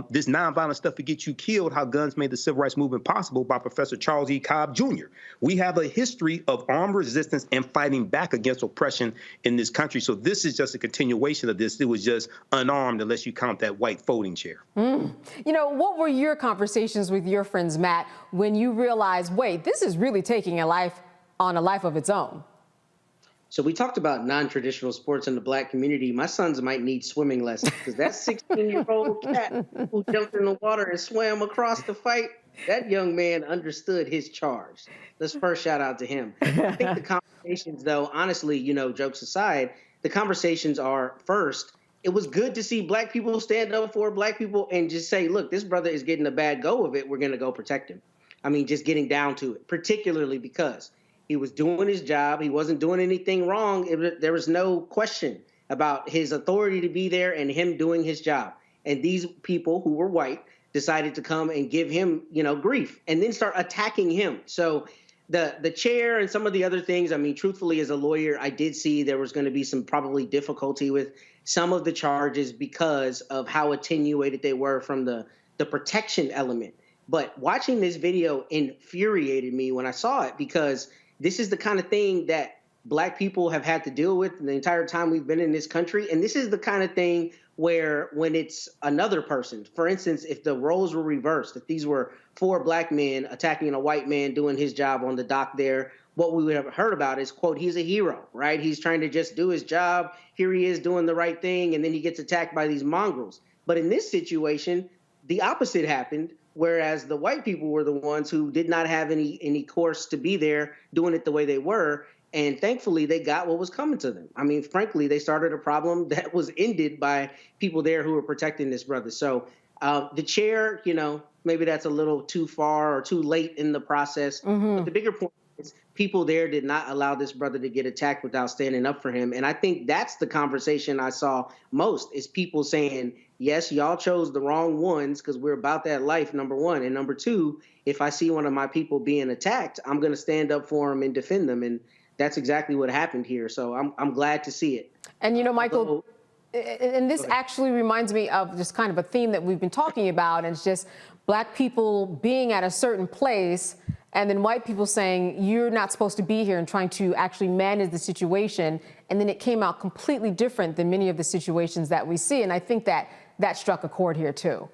this nonviolent stuff to get you killed, how guns made the civil rights movement possible, by Professor Charles E. Cobb Jr. We have a history of armed resistance and fighting back against oppression in this country. So this is just a continuation of this. It was just unarmed unless you count that white folding chair. You know, what were your conversations with your friends, Matt, when you realized, wait, this is really taking a life of its own? So we talked about non-traditional sports in the Black community. My sons might need swimming lessons because that 16-year-old cat who jumped in the water and swam across the fight, that young man understood his charge. Let's first shout out to him. I think the conversations, though, honestly, you know, jokes aside, the conversations are first, it was good to see Black people stand up for Black people and just say, look, this brother is getting a bad go of it. We're going to go protect him. I mean, just getting down to it, particularly because he was doing his job. He wasn't doing anything wrong. There was no question about his authority to be there and him doing his job. And these people who were white decided to come and give him, grief and then start attacking him. So the chair and some of the other things, I mean, truthfully, as a lawyer, I did see there was going to be some probably difficulty with some of the charges because of how attenuated they were from the protection element. But watching this video infuriated me when I saw it, because this is the kind of thing that Black people have had to deal with the entire time we've been in this country. And this is the kind of thing where when it's another person, for instance, if the roles were reversed, if these were 4 Black men attacking a white man doing his job on the dock there, what we would have heard about is, quote, he's a hero, right? He's trying to just do his job. Here he is doing the right thing. And then he gets attacked by these mongrels. But in this situation, the opposite happened, whereas the white people were the ones who did not have any course to be there doing it the way they were. And thankfully, they got what was coming to them. I mean, frankly, they started a problem that was ended by people there who were protecting this brother. So the chair, maybe that's a little too far or too late in the process. But the bigger point is people there did not allow this brother to get attacked without standing up for him. And I think that's the conversation I saw most, is people saying, yes, y'all chose the wrong ones because we're about that life, number one. And number two, if I see one of my people being attacked, I'm going to stand up for them and defend them. And that's exactly what happened here. So I'm glad to see it. And, Michael, and this actually reminds me of just kind of a theme that we've been talking about. And it's just Black people being at a certain place and then white people saying, you're not supposed to be here, and trying to actually manage the situation. And then it came out completely different than many of the situations that we see. And I think that struck a chord here, too.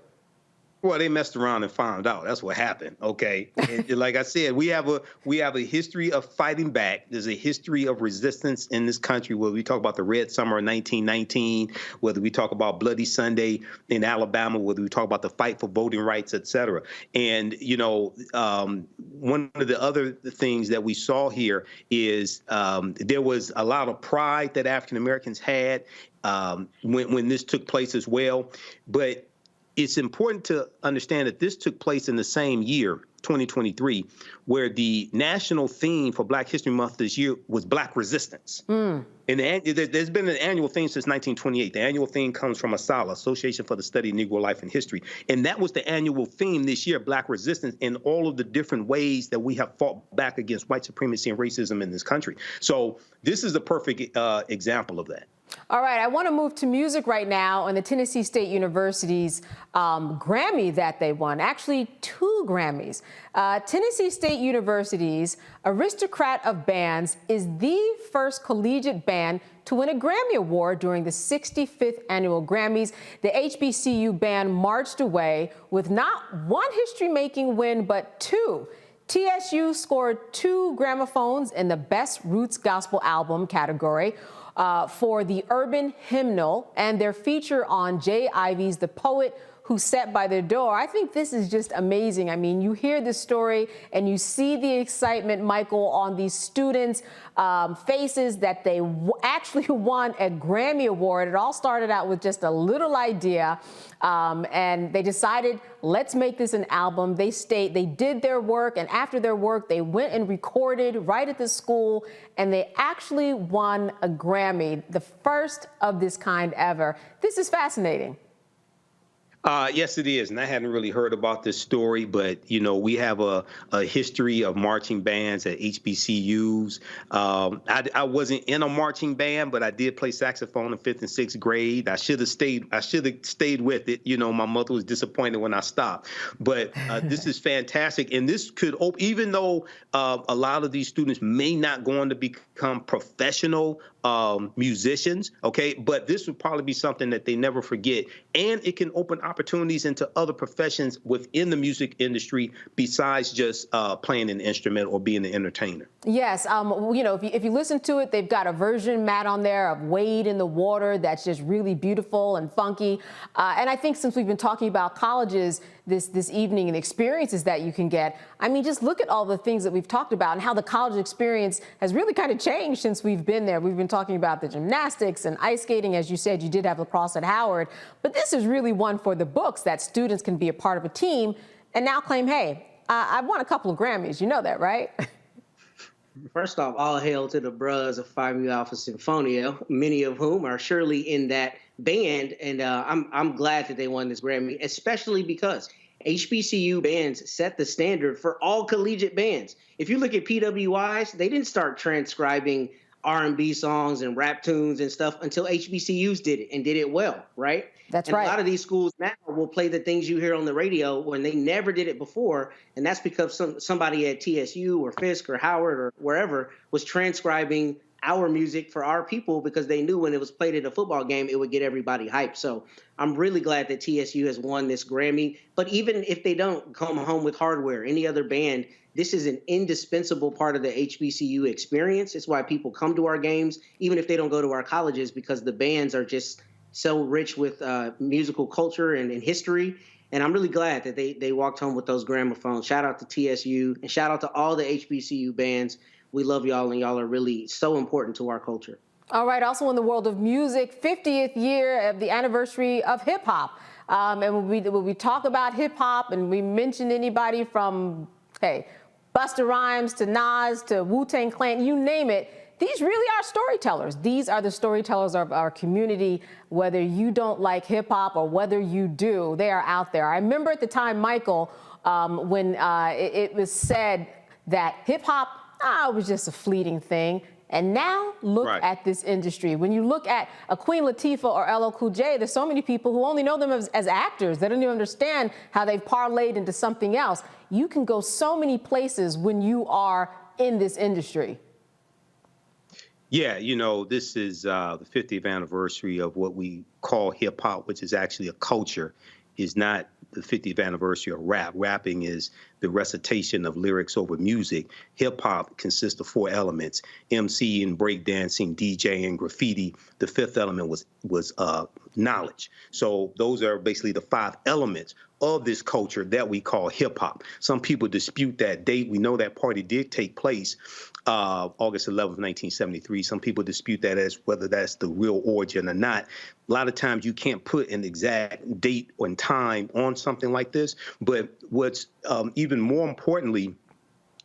Well, they messed around and found out. That's what happened. Okay. And like I said, we have a history of fighting back. There's a history of resistance in this country, whether we talk about the Red Summer of 1919, whether we talk about Bloody Sunday in Alabama, whether we talk about the fight for voting rights, et cetera. And, one of the other things that we saw here is there was a lot of pride that African Americans had when this took place as well. But it's important to understand that this took place in the same year, 2023, where the national theme for Black History Month this year was Black resistance. And there's been an annual theme since 1928. The annual theme comes from ASALH, Association for the Study of Negro Life and History. And that was the annual theme this year, Black resistance, in all of the different ways that we have fought back against white supremacy and racism in this country. So this is a perfect example of that. All right, I want to move to music right now, and the Tennessee State University's Grammy that they won, actually 2 Grammys. Tennessee State University's Aristocrat of Bands is the first collegiate band to win a Grammy Award during the 65th annual Grammys. The HBCU band marched away with not one history-making win, but 2. TSU scored 2 gramophones in the Best Roots Gospel Album category for the Urban Hymnal and their feature on Jay Ivy's The Poet Who Sat by Their Door. I think this is just amazing. I mean, you hear this story and you see the excitement, Michael, on these students' faces that they actually won a Grammy Award. It all started out with just a little idea, and they decided, let's make this an album. They did their work, and after their work, they went and recorded right at the school, and they actually won a Grammy, the first of this kind ever. This is fascinating. Yes, it is. And I hadn't really heard about this story, but, we have a history of marching bands at HBCUs. I wasn't in a marching band, but I did play saxophone in 5th and 6th grade. I should have stayed with it. My mother was disappointed when I stopped. But this is fantastic. And this could, even though a lot of these students may not go on to become professional musicians, okay, but this would probably be something that they never forget. And it can open opportunities into other professions within the music industry besides just playing an instrument or being an entertainer. Yes, if you listen to it, they've got a version, Matt, on there of Wade in the Water that's just really beautiful and funky. And I think since we've been talking about colleges this evening and the experiences that you can get, I mean, just look at all the things that we've talked about and how the college experience has really kind of changed since we've been there. We've been talking about the gymnastics and ice skating. As you said, you did have lacrosse at Howard, but this is really one for the books, that students can be a part of a team and now claim, hey, I've won a couple of Grammys. You know that, right? First off, all hail to the bros of Phi Mu Alpha Sinfonia, many of whom are surely in that band. And I'm glad that they won this Grammy, especially because HBCU bands set the standard for all collegiate bands. If you look at PWIs, they didn't start transcribing R&B songs and rap tunes and stuff until HBCUs did it and did it well, right? That's and right. A lot of these schools now will play the things you hear on the radio when they never did it before, and that's because somebody at TSU or Fisk or Howard or wherever was transcribing our music for our people because they knew when it was played at a football game, it would get everybody hyped. So I'm really glad that TSU has won this Grammy. But even if they don't come home with hardware, any other band, this is an indispensable part of the HBCU experience. It's why people come to our games, even if they don't go to our colleges, because the bands are just so rich with musical culture and history. And I'm really glad that they walked home with those gramophones. Shout out to TSU and shout out to all the HBCU bands. We love y'all, and y'all are really so important to our culture. All right, also in the world of music, 50th year of the anniversary of hip hop. And when we talk about hip hop and we mention anybody from, hey, Busta Rhymes to Nas to Wu-Tang Clan, you name it, these really are storytellers. These are the storytellers of our community, whether you don't like hip hop or whether you do, they are out there. I remember at the time, Michael, when it was said that hip hop, it was just a fleeting thing. And now look at this industry. When you look at a Queen Latifah or LL Cool J, there's so many people who only know them as actors. They don't even understand how they've parlayed into something else. You can go so many places when you are in this industry. Yeah, you know, this is the 50th anniversary of what we call hip hop, which is actually a culture. Is not the 50th anniversary of rap. Rapping is the recitation of lyrics over music. Hip hop consists of 4 elements: MCing, breakdancing, DJing, graffiti. The 5th element was knowledge. So those are basically the 5 elements of this culture that we call hip hop. Some people dispute that date. We know that party did take place August 11th, 1973. Some people dispute that as whether that's the real origin or not. A lot of times you can't put an exact date and time on something like this. But what's even more importantly,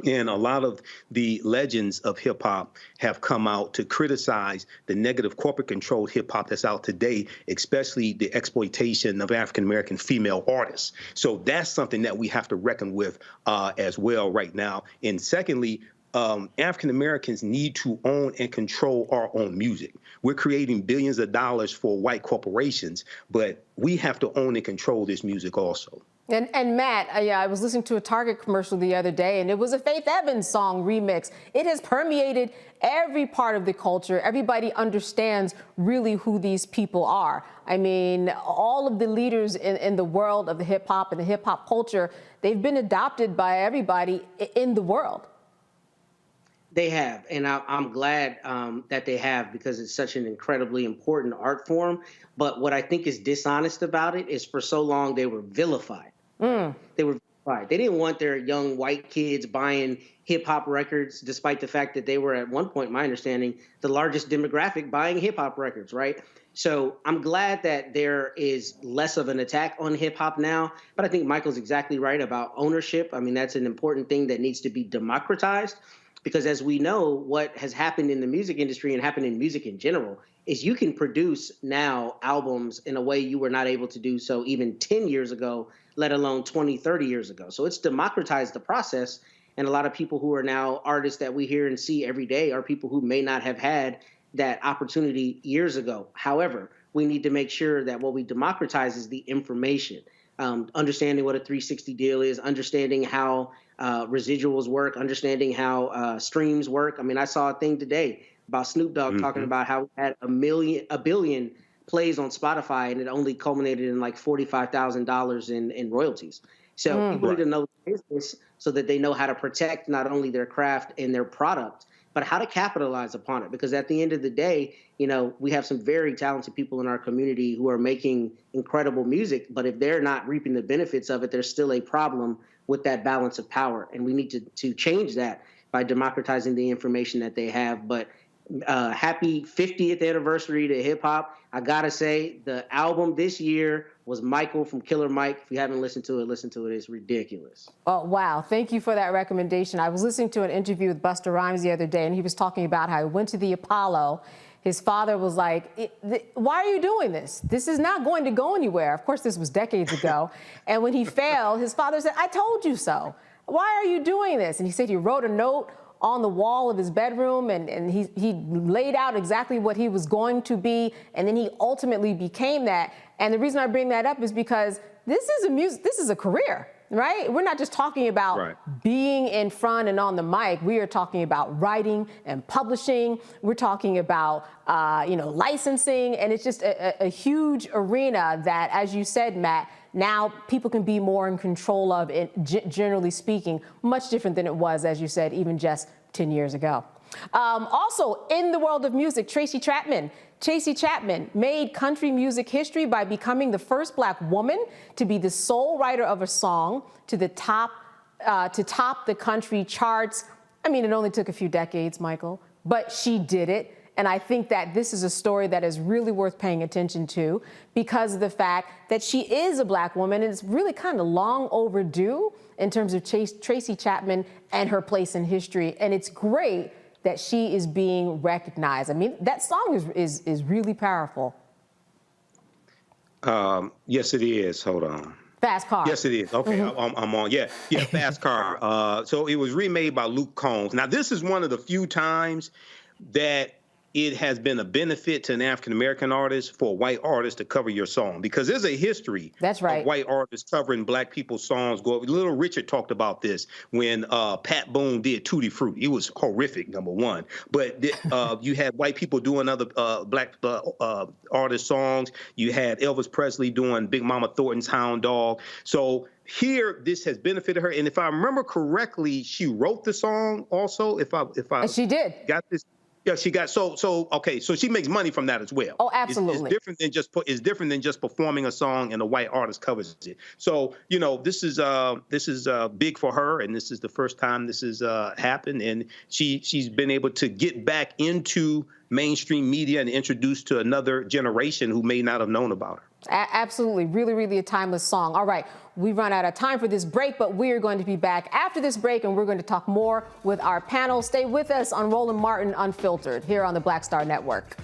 and a lot of the legends of hip hop have come out to criticize the negative corporate-controlled hip hop that's out today, especially the exploitation of African-American female artists. So that's something that we have to reckon with as well right now. And secondly, African Americans need to own and control our own music. We're creating billions of dollars for white corporations, but we have to own and control this music also. And Matt, I was listening to a Target commercial the other day, and it was a Faith Evans song remix. It has permeated every part of the culture. Everybody understands really who these people are. I mean, all of the leaders in the world of the hip hop and the hip hop culture, they've been adopted by everybody in the world. They have, and I'm glad that they have, because it's such an incredibly important art form. But what I think is dishonest about it is for so long they were vilified. They were vilified. They didn't want their young white kids buying hip hop records, despite the fact that they were at one point, my understanding, the largest demographic buying hip hop records, right? So I'm glad that there is less of an attack on hip hop now. But I think Michael's exactly right about ownership. I mean, that's an important thing that needs to be democratized. Because as we know, what has happened in the music industry and happened in music in general is you can produce now albums in a way you were not able to do so even 10 years ago, let alone 20, 30 years ago. So it's democratized the process. And a lot of people who are now artists that we hear and see every day are people who may not have had that opportunity years ago. However, we need to make sure that what we democratize is the information, understanding what a 360 deal is, understanding how residuals work, understanding how streams work. I mean, I saw a thing today about Snoop Dogg talking about how he had a billion plays on Spotify, and it only culminated in like $45,000 in royalties. So people need to know the business so that they know how to protect not only their craft and their product, but how to capitalize upon it. Because at the end of the day, you know, we have some very talented people in our community who are making incredible music, but if they're not reaping the benefits of it, there's still a problem with that balance of power. And we need to change that by democratizing the information that they have. But happy 50th anniversary to hip hop. I gotta say, the album this year was Michael from Killer Mike. If you haven't listened to it, listen to it. It's ridiculous. Oh, wow. Thank you for that recommendation. I was listening to an interview with Busta Rhymes the other day, and he was talking about how he went to the Apollo His father was like, why are you doing this? This is not going to go anywhere. Of course, this was decades ago. And when he failed, his father said, I told you so. Why are you doing this? And he said he wrote a note on the wall of his bedroom, and he laid out exactly what he was going to be, and then he ultimately became that. And the reason I bring that up is because this is a career. Right? We're not just talking about being in front and on the mic. We are talking about writing and publishing. We're talking about, licensing. And it's just a huge arena that, as you said, Matt, now people can be more in control of it, generally speaking, much different than it was, as you said, even just 10 years ago. Also, in the world of music, Tracy Chapman made country music history by becoming the first Black woman to be the sole writer of a song to top the country charts. I mean, it only took a few decades, Michael, but she did it. And I think that this is a story that is really worth paying attention to because of the fact that she is a Black woman, and it's really kind of long overdue in terms of Tracy Chapman and her place in history. And it's great that she is being recognized. I mean, that song is really powerful. Yes, it is. Hold on. Fast Car. Yes, it is. Okay, I'm on. Yeah, Fast Car. So it was remade by Luke Combs. Now, this is one of the few times that it has been a benefit to an African-American artist for a white artist to cover your song, because there's a history of white artists covering Black people's songs. Little Richard talked about this when Pat Boone did Tutti Frutti. It was horrific, number one. But you had white people doing other Black artist songs. You had Elvis Presley doing Big Mama Thornton's Hound Dog. So here, this has benefited her. And if I remember correctly, she wrote the song also. And she did. Got this. Yeah, she got okay. So she makes money from that as well. Oh, absolutely. It's different than just performing a song and a white artist covers it. So this is big for her, and this is the first time this has happened. And she's been able to get back into mainstream media and introduced to another generation who may not have known about her. Absolutely. Really, really a timeless song. All right. We've run out of time for this break, but we are going to be back after this break, and we're going to talk more with our panel. Stay with us on Roland Martin Unfiltered here on the Black Star Network.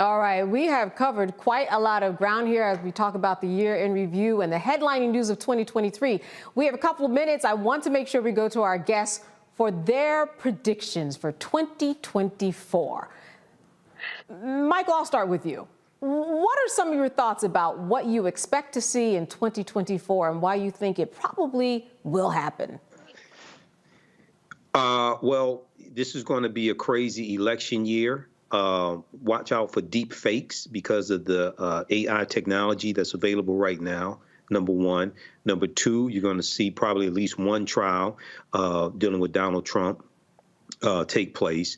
All right, we have covered quite a lot of ground here as we talk about the year in review and the headlining news of 2023. We have a couple of minutes. I want to make sure we go to our guests for their predictions for 2024. Michael, I'll start with you. What are some of your thoughts about what you expect to see in 2024 and why you think it probably will happen? Well, this is going to be a crazy election year. Watch out for deep fakes because of the AI technology that's available right now, number one. Number two, you're going to see probably at least one trial dealing with Donald Trump take place.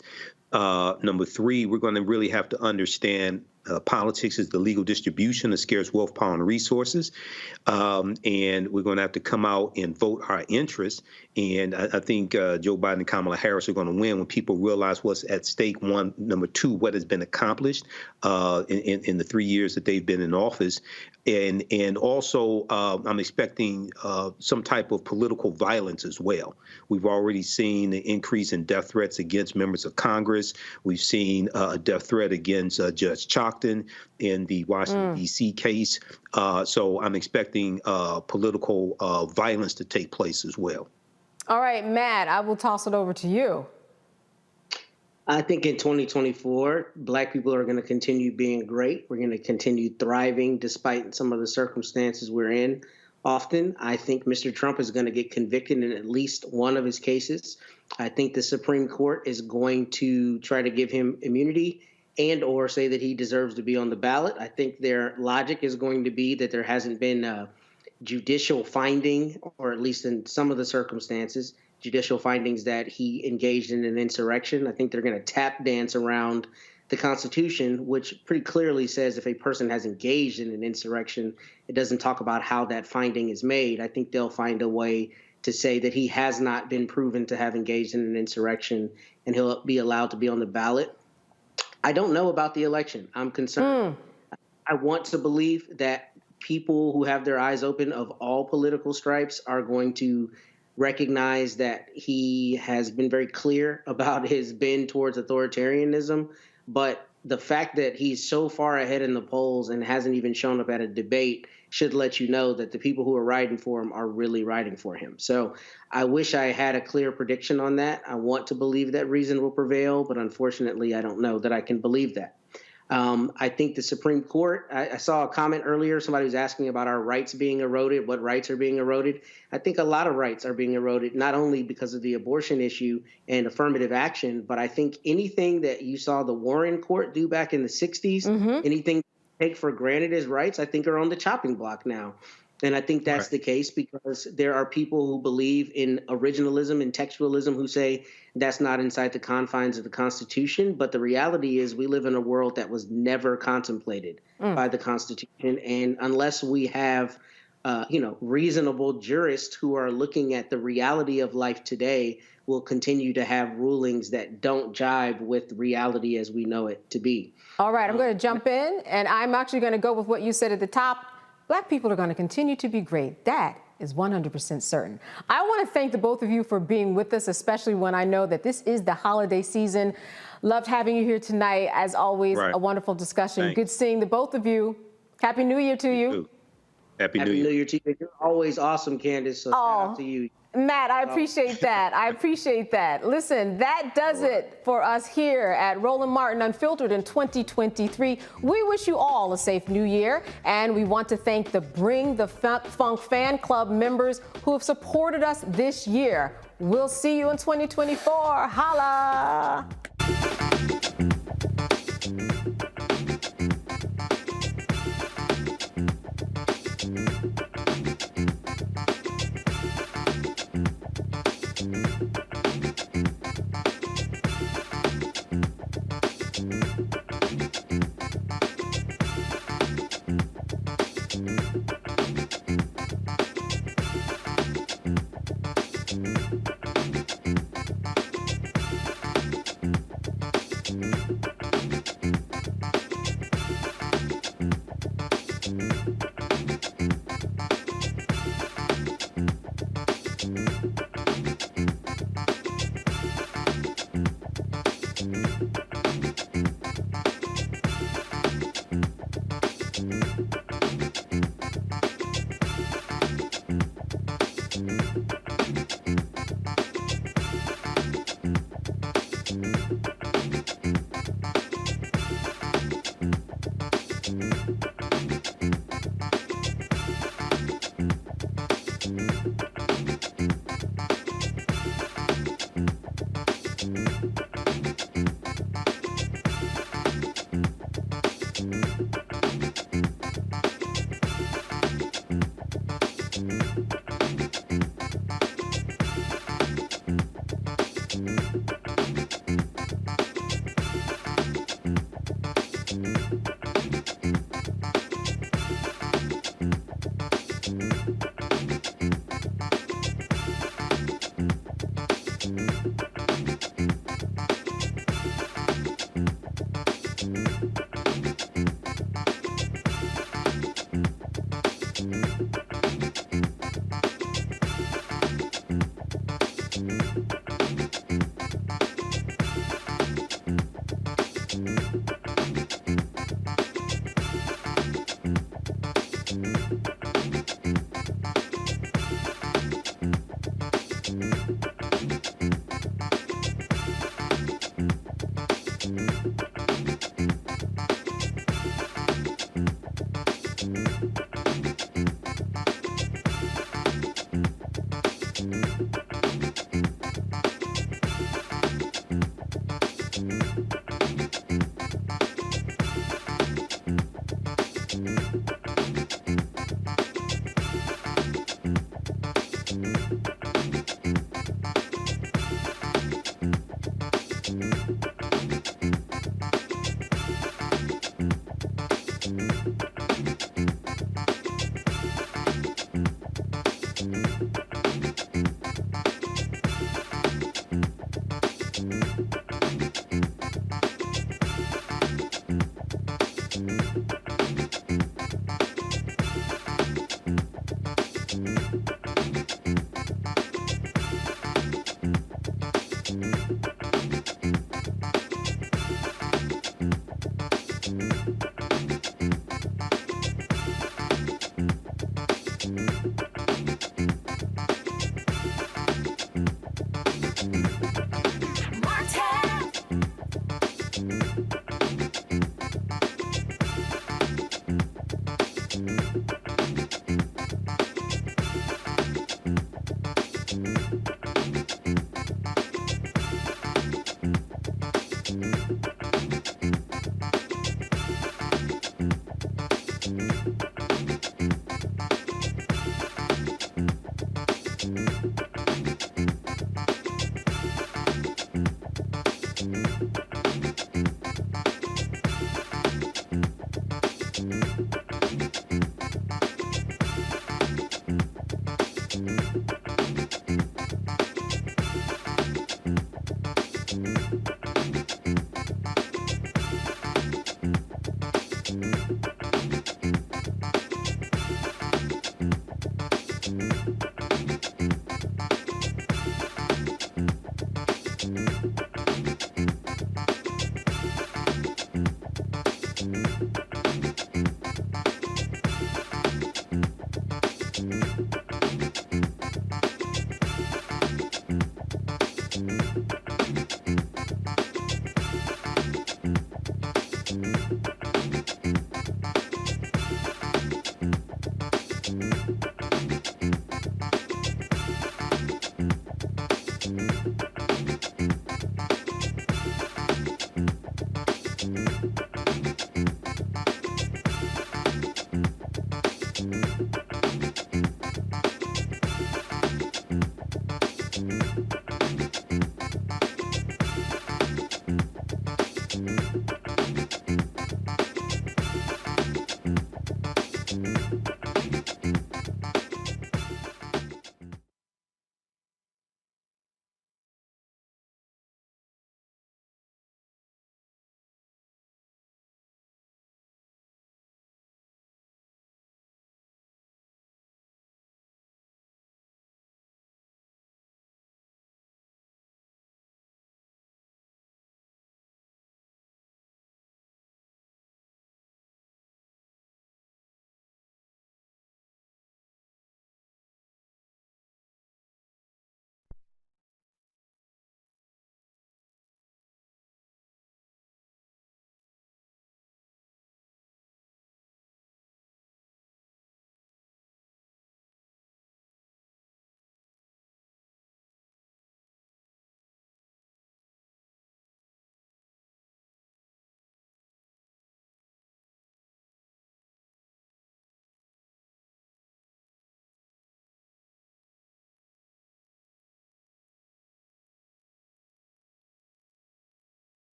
Number three, we're going to really have to understand politics is the legal distribution of scarce wealth, power, and resources. And we're going to have to come out and vote our interests. And I think Joe Biden and Kamala Harris are going to win when people realize what's at stake, one. Number two, what has been accomplished in the 3 years that they've been in office. And also, I'm expecting some type of political violence as well. We've already seen the increase in death threats against members of Congress. We've seen a death threat against Judge Chockton in the Washington, D.C. case. So I'm expecting political violence to take place as well. All right, Matt, I will toss it over to you. I think in 2024, Black people are going to continue being great. We're going to continue thriving despite some of the circumstances we're in. Often, I think Mr. Trump is going to get convicted in at least one of his cases. I think the Supreme Court is going to try to give him immunity and or say that he deserves to be on the ballot. I think their logic is going to be that there hasn't been a judicial finding, or at least in some of the circumstances, judicial findings that he engaged in an insurrection. I think they're going to tap dance around the Constitution, which pretty clearly says if a person has engaged in an insurrection, it doesn't talk about how that finding is made. I think they'll find a way to say that he has not been proven to have engaged in an insurrection and he'll be allowed to be on the ballot. I don't know about the election. I'm concerned. I want to believe that people who have their eyes open of all political stripes are going to recognize that he has been very clear about his bend towards authoritarianism. But the fact that he's so far ahead in the polls and hasn't even shown up at a debate should let you know that the people who are riding for him are really riding for him. So I wish I had a clear prediction on that. I want to believe that reason will prevail, but unfortunately, I don't know that I can believe that. I think the Supreme Court, I saw a comment earlier, somebody was asking about our rights being eroded, what rights are being eroded. I think a lot of rights are being eroded, not only because of the abortion issue and affirmative action, but I think anything that you saw the Warren Court do back in the 60s, anything take for granted as rights, I think are on the chopping block now. And I think that's the case because there are people who believe in originalism and textualism who say that's not inside the confines of the Constitution. But the reality is we live in a world that was never contemplated by the Constitution. And unless we have, reasonable jurists who are looking at the reality of life today, we'll continue to have rulings that don't jive with reality as we know it to be. All right, I'm going to jump in, and I'm actually going to go with what you said at the top. Black people are going to continue to be great. That is 100% certain. I want to thank the both of you for being with us, especially when I know that this is the holiday season. Loved having you here tonight. As always, a wonderful discussion. Thanks. Good seeing the both of you. Happy New Year to you. Happy New New Year. Year to you. You're always awesome, Candace. So shout out to you. Matt, I appreciate that. I appreciate that. Listen, that does it for us here at Roland Martin Unfiltered in 2023. We wish you all a safe new year, and we want to thank the Bring the Funk fan club members who have supported us this year. We'll see you in 2024. Holla!